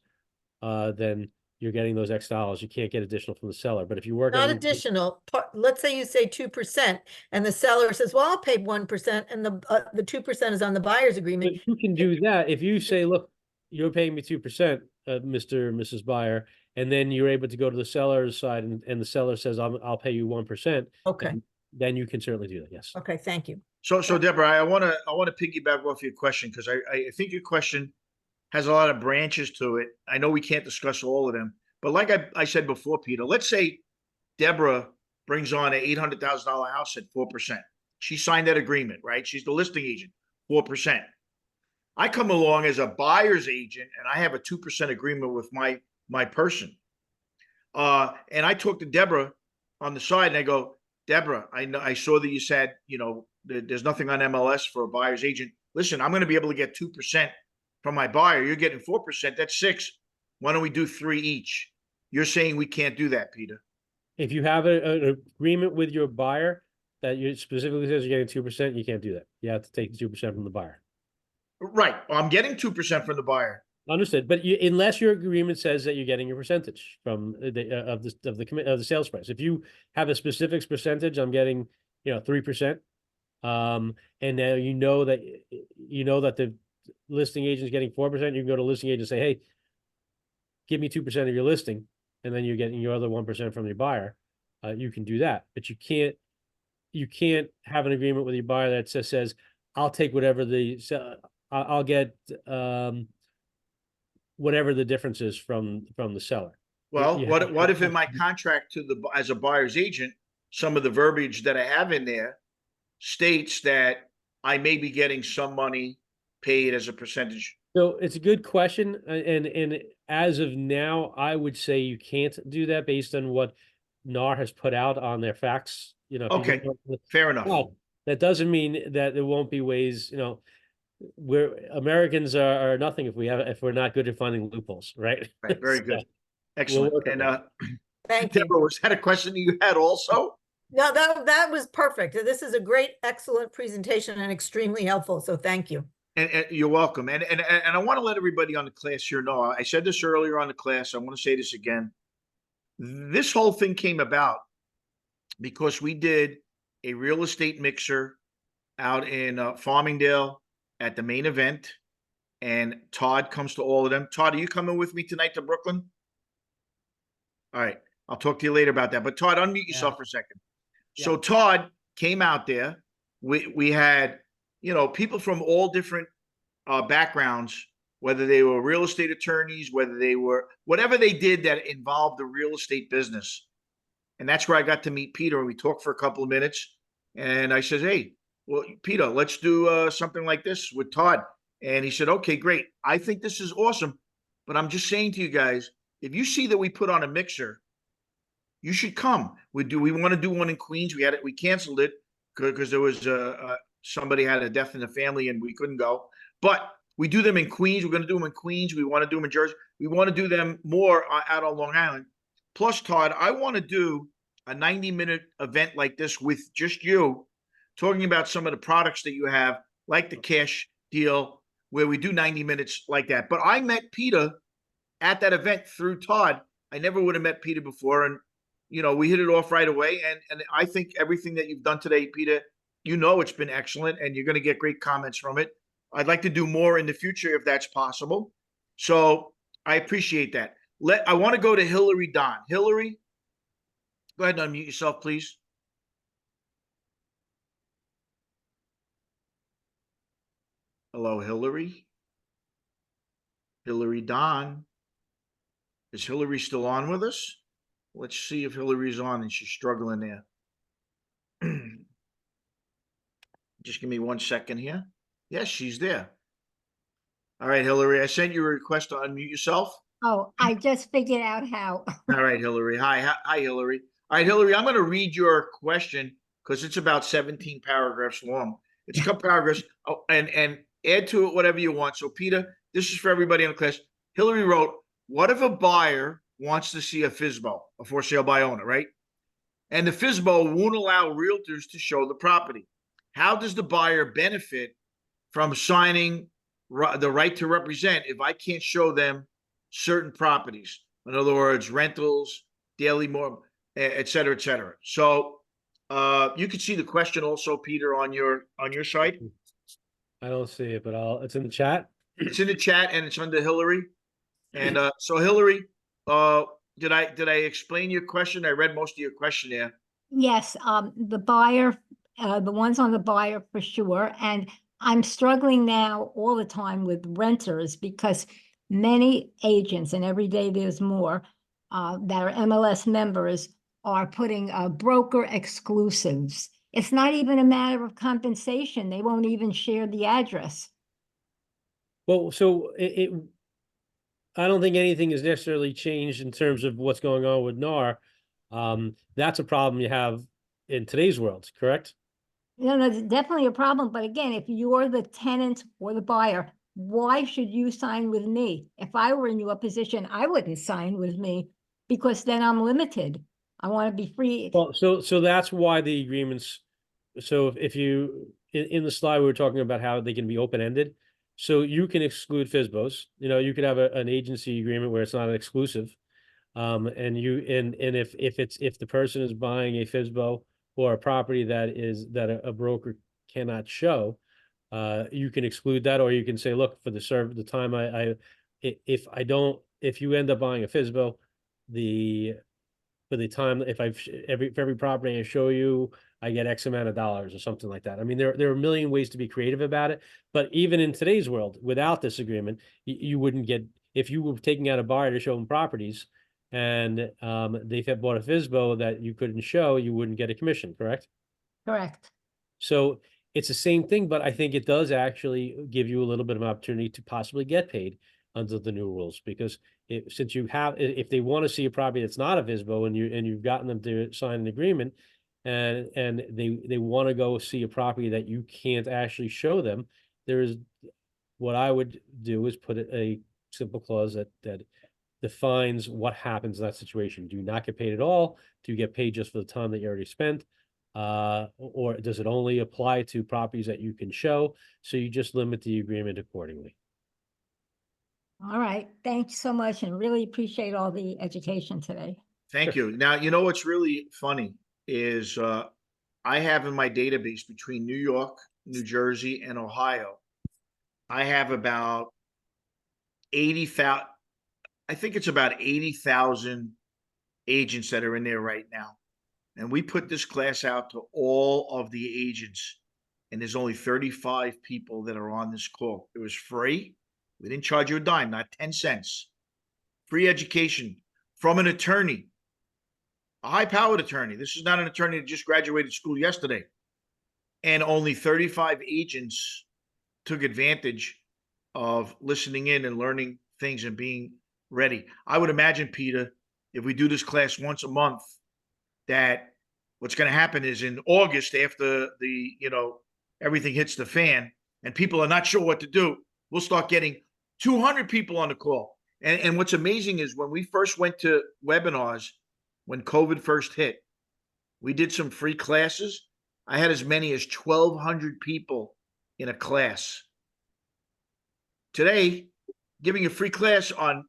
Speaker 2: then you're getting those X dollars. You can't get additional from the seller. But if you work out
Speaker 3: Not
Speaker 2: an agreement,
Speaker 3: additional, let's say you say 2%, and the seller says, well, I'll pay 1%, and the 2% is on the buyer's agreement.
Speaker 2: but you can do that if you say, look, you're paying me 2%, Mr. and Mrs. Buyer, and then you're able to go to the seller's side and the seller says, I'll pay you 1%.
Speaker 3: Okay,
Speaker 2: Then you can certainly do that, yes.
Speaker 3: okay, thank you.
Speaker 1: So Deborah, I want to piggyback off your question, because I think your question has a lot of branches to it. I know we can't discuss all of them, but like I said before, Peter, let's say Deborah brings on an $800,000 house at 4%. She signed that agreement, right? She's the listing agent, 4%. I come along as a buyer's agent and I have a 2% agreement with my person. And I talk to Deborah on the side and I go, Deborah, I saw that you said, there's nothing on MLS for a buyer's agent. Listen, I'm going to be able to get 2% from my buyer. You're getting 4%. That's 6. Why don't we do 3 each? You're saying we can't do that, Peter.
Speaker 2: If you have an agreement with your buyer that you specifically says you're getting 2%, you can't do that. You have to take the 2% from the buyer.
Speaker 1: Right. I'm getting 2% from the buyer.
Speaker 2: Understood, but unless your agreement says that you're getting a percentage from the sales price. If you have a specific percentage, I'm getting 3%, and now you know that the listing agent is getting 4%. You can go to listing agent and say, hey, give me 2% of your listing, and then you're getting your other 1% from your buyer. You can do that, but you can't have an agreement with your buyer that says I'll take whatever I'll get whatever the difference is from the seller.
Speaker 1: Well, what if in my contract as a buyer's agent, some of the verbiage that I have in there states that I may be getting some money paid as a percentage?
Speaker 2: So it's a good question, and as of now, I would say you can't do that based on what NAR has put out on their facts.
Speaker 1: Okay, fair enough.
Speaker 2: But that doesn't mean that there won't be ways. Americans are nothing if we're not good at finding loopholes, right?
Speaker 1: Right, very good. Excellent. And
Speaker 3: Thank you.
Speaker 1: Deborah, was that a question you had also?
Speaker 3: No, that was perfect. This is a great, excellent presentation and extremely helpful. So thank you.
Speaker 1: And you're welcome. And I want to let everybody on the class here know, I said this earlier on the class, I want to say this again. This whole thing came about because we did a real estate mixer out in Farmingdale at the main event, and Todd comes to all of them. Todd, are you coming with me tonight to Brooklyn? All right, I'll talk to you later about that. But Todd, unmute yourself for a second. So
Speaker 6: Yeah.
Speaker 1: Todd came out there. We had, people from all different backgrounds, whether they were real estate attorneys, whether they were whatever they did that involved the real estate business. And that's where I got to meet Peter, and we talked for a couple of minutes. And I said, hey, well, Peter, let's do something like this with Todd. And he said, okay, great. I think this is awesome. But I'm just saying to you guys, if you see that we put on a mixer, you should come. We want to do one in Queens. We canceled it because there was somebody had a death in the family and we couldn't go. But we do them in Queens. We're going to do them in Queens. We want to do them in Jersey. We want to do them more out on Long Island. Plus, Todd, I want to do a 90-minute event like this with just you, talking about some of the products that you have, like the cash deal, where we do 90 minutes like that. But I met Peter at that event through Todd. I never would have met Peter before. And we hit it off right away. And I think everything that you've done today, Peter, it's been excellent and you're going to get great comments from it. I'd like to do more in the future if that's possible. So I appreciate that. I want to go to Hillary Don. Hillary, go ahead and unmute yourself, please. Hello, Hillary. Hillary Don. Is Hillary still on with us? Let's see if Hillary's on and she's struggling there. Just give me 1 second here. Yes, she's there. All right, Hillary, I sent you a request to unmute yourself.
Speaker 9: Oh, I just figured out how.
Speaker 1: All right, Hillary. Hi, Hillary. All right, Hillary, I'm going to read your question because it's about 17 paragraphs long. It's a couple paragraphs. Oh, and add to it whatever you want. So, Peter, this is for everybody in the class. Hillary wrote, what if a buyer wants to see a FSBO, a for sale by owner, right? And the FSBO won't allow realtors to show the property. How does the buyer benefit from signing the right to represent if I can't show them certain properties? In other words, rentals, daily more, et cetera, et cetera. So you can see the question also, Peter, on your site.
Speaker 2: I don't see it, but it's in the chat.
Speaker 1: It's in the chat and it's under Hillary. And so Hillary, did I explain your question? I read most of your question there.
Speaker 9: Yes, the buyer, the ones on the buyer for sure. And I'm struggling now all the time with renters because many agents, and every day there's more, that are MLS members are putting broker exclusives. It's not even a matter of compensation. They won't even share the address.
Speaker 2: Well, so I don't think anything has necessarily changed in terms of what's going on with NAR. That's a problem you have in today's world, correct?
Speaker 9: No, it's definitely a problem. But again, if you're the tenant or the buyer, why should you sign with me? If I were in your position, I wouldn't sign with me because then I'm limited. I want to be free.
Speaker 2: Well, so that's why the agreements. So if you in the slide we were talking about how they can be open-ended. So you can exclude FSBOs. You could have an agency agreement where it's not an exclusive. And if the person is buying a FSBO or a property that a broker cannot show, you can exclude that, or you can say, look, for the time if you end up buying a FSBO, for the time, for every property I show you, I get X amount of dollars or something like that. I mean, there are a million ways to be creative about it, but even in today's world, without this agreement, you wouldn't get, if you were taking out a buyer to show them properties and they had bought a FSBO that you couldn't show, you wouldn't get a commission, correct?
Speaker 9: Correct.
Speaker 2: So it's the same thing, but I think it does actually give you a little bit of an opportunity to possibly get paid under the new rules, because if they want to see a property that's not a FSBO and you've gotten them to sign an agreement and they want to go see a property that you can't actually show them, what I would do is put a simple clause that defines what happens in that situation. Do you not get paid at all? Do you get paid just for the time that you already spent? Or does it only apply to properties that you can show? So you just limit the agreement accordingly.
Speaker 9: All right. Thank you so much and really appreciate all the education today.
Speaker 1: Thank you. Now, what's really funny is I have in my database between New York, New Jersey, and Ohio, I have about 80,000, I think it's about 80,000 agents that are in there right now. And we put this class out to all of the agents, and there's only 35 people that are on this call. It was free. We didn't charge you a dime, not 10 cents. Free education from an attorney, a high-powered attorney. This is not an attorney that just graduated school yesterday. And only 35 agents took advantage of listening in and learning things and being ready. I would imagine, Peter, if we do this class once a month, that what's going to happen is in August, after everything hits the fan and people are not sure what to do, we'll start getting 200 people on the call. And what's amazing is when we first went to webinars, when COVID first hit, we did some free classes. I had as many as 1,200 people in a class. Today, giving a free class on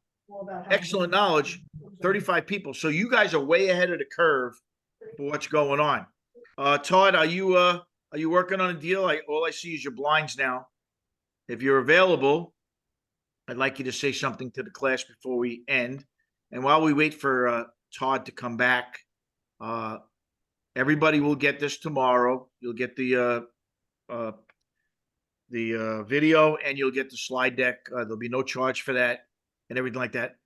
Speaker 1: excellent knowledge, 35 people. So you guys are way ahead of the curve for what's going on. Todd, are you working on a deal? All I see is your blinds now. If you're available, I'd like you to say something to the class before we end. And while we wait for Todd to come back, everybody will get this tomorrow. You'll get the video, and you'll get the slide deck. There'll be no charge for that and everything like that.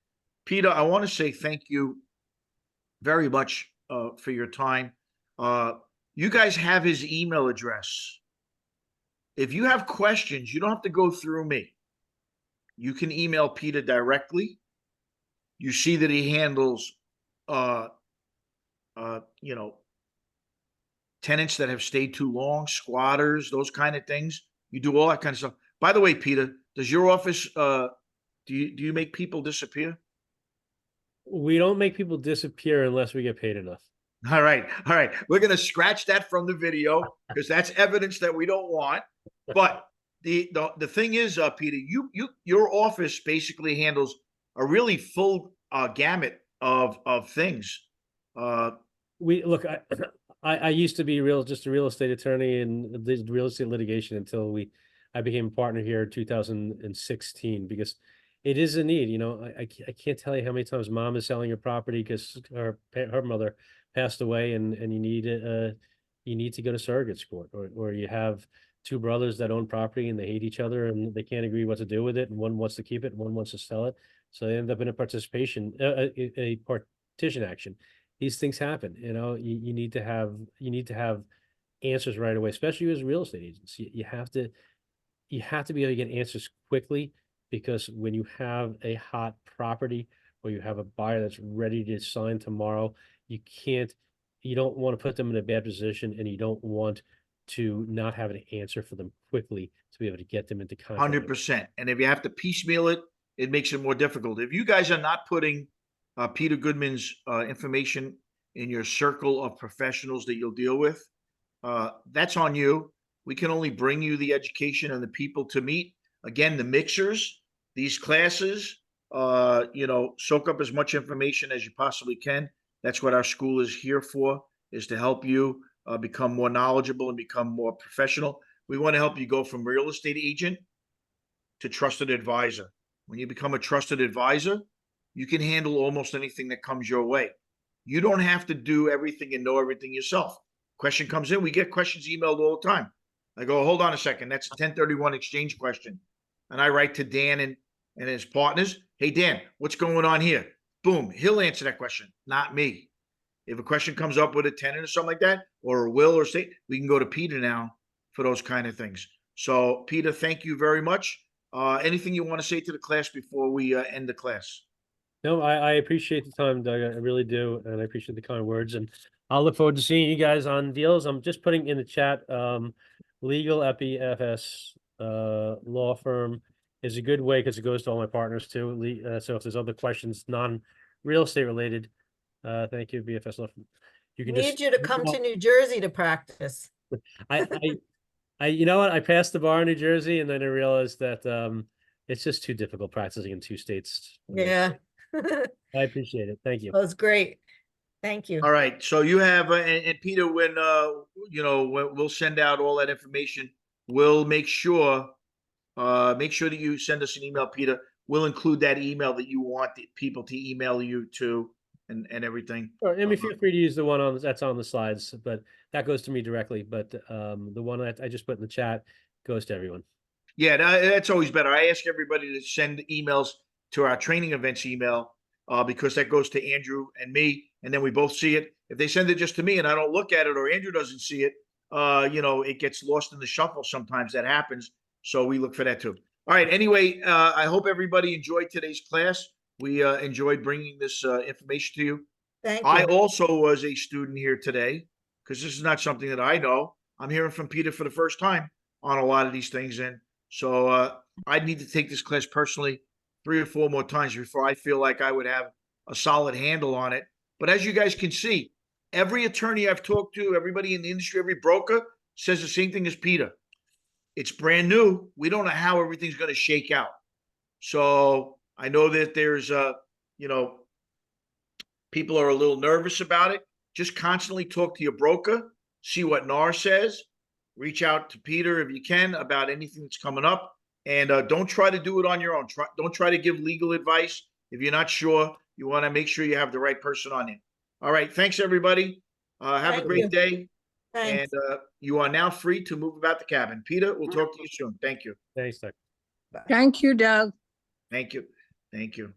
Speaker 1: Peter, I want to say thank you very much for your time. You guys have his email address. If you have questions, you don't have to go through me. You can email Peter directly. You see that he handles, tenants that have stayed too long, squatters, those kind of things. You do all that kind of stuff. By the way, Peter, does your office, do you make people disappear?
Speaker 2: We don't make people disappear unless we get paid enough.
Speaker 1: All right. We're going to scratch that from the video because that's evidence that we don't want. But the thing is, Peter, your office basically handles a really full gamut of things.
Speaker 2: We look. I used to be just a real estate attorney and did real estate litigation until I became a partner here in 2016 because it is a need. I can't tell you how many times mom is selling her property because her mother passed away, and you need to go to surrogate's court, or you have two brothers that own property and they hate each other and they can't agree what to do with it, and one wants to keep it and one wants to sell it, so they end up in a partition action. These things happen. You need to have answers right away, especially as real estate agents. You have to be able to get answers quickly, because when you have a hot property or you have a buyer that's ready to sign tomorrow, you don't want to put them in a bad position, and you don't want to not have an answer for them quickly to be able to get them into contract.
Speaker 1: 100%. And if you have to piecemeal it, it makes it more difficult. If you guys are not putting Peter Goodman's information in your circle of professionals that you'll deal with, that's on you. We can only bring you the education and the people to meet. Again, the mixers, these classes, soak up as much information as you possibly can. That's what our school is here for, is to help you become more knowledgeable and become more professional. We want to help you go from real estate agent to trusted advisor. When you become a trusted advisor, you can handle almost anything that comes your way. You don't have to do everything and know everything yourself. Question comes in, we get questions emailed all the time. I go, hold on a second, that's a 1031 exchange question. And I write to Dan and his partners, hey, Dan, what's going on here? Boom, he'll answer that question, not me. If a question comes up with a tenant or something like that, or a will or state, we can go to Peter now for those kind of things. So, Peter, thank you very much. Anything you want to say to the class before we end the class?
Speaker 2: No, I appreciate the time, Doug. I really do. And I appreciate the kind words. And I'll look forward to seeing you guys on deals. I'm just putting in the chat, Legal Epi FS law firm is a good way because it goes to all my partners too. So if there's other questions, non-real estate related, thank you, BFS law firm. You can
Speaker 3: Need you to come to New Jersey to practice.
Speaker 2: You know what? I passed the bar in New Jersey, and then I realized that it's just too difficult practicing in two states.
Speaker 3: Yeah.
Speaker 2: I appreciate it. Thank you.
Speaker 3: That was great. Thank you.
Speaker 1: All right. So you have, and Peter, when, we'll send out all that information, we'll make sure that you send us an email, Peter. We'll include that email that you want the people to email you to and everything.
Speaker 2: Sure. And feel free to use the one that's on the slides, but that goes to me directly. But the one that I just put in the chat goes to everyone.
Speaker 1: Yeah, that's always better. I ask everybody to send emails to our training events email because that goes to Andrew and me, and then we both see it. If they send it just to me and I don't look at it, or Andrew doesn't see it, it gets lost in the shuffle. Sometimes that happens. So we look for that too. All right. Anyway, I hope everybody enjoyed today's class. We enjoyed bringing this information to you.
Speaker 3: Thank you.
Speaker 1: I also was a student here today because this is not something that I know. I'm hearing from Peter for the first time on a lot of these things. And so I need to take this class personally 3 or 4 more times before I feel like I would have a solid handle on it. But as you guys can see, every attorney I've talked to, everybody in the industry, every broker says the same thing as Peter. It's brand new. We don't know how everything's going to shake out. So I know that there's, you know, people are a little nervous about it. Just constantly talk to your broker, see what NAR says, reach out to Peter if you can about anything that's coming up, and don't try to do it on your own. Don't try to give legal advice if you're not sure. You want to make sure you have the right person on it. All right, thanks everybody. Have a
Speaker 3: Thank
Speaker 1: great
Speaker 3: you.
Speaker 1: day, and
Speaker 3: Thanks.
Speaker 1: you are now free to move about the cabin. Peter, we'll talk to you soon. Thank you.
Speaker 2: Thanks, Doug.
Speaker 9: Thank you, Doug.
Speaker 1: Thank you. Thank you.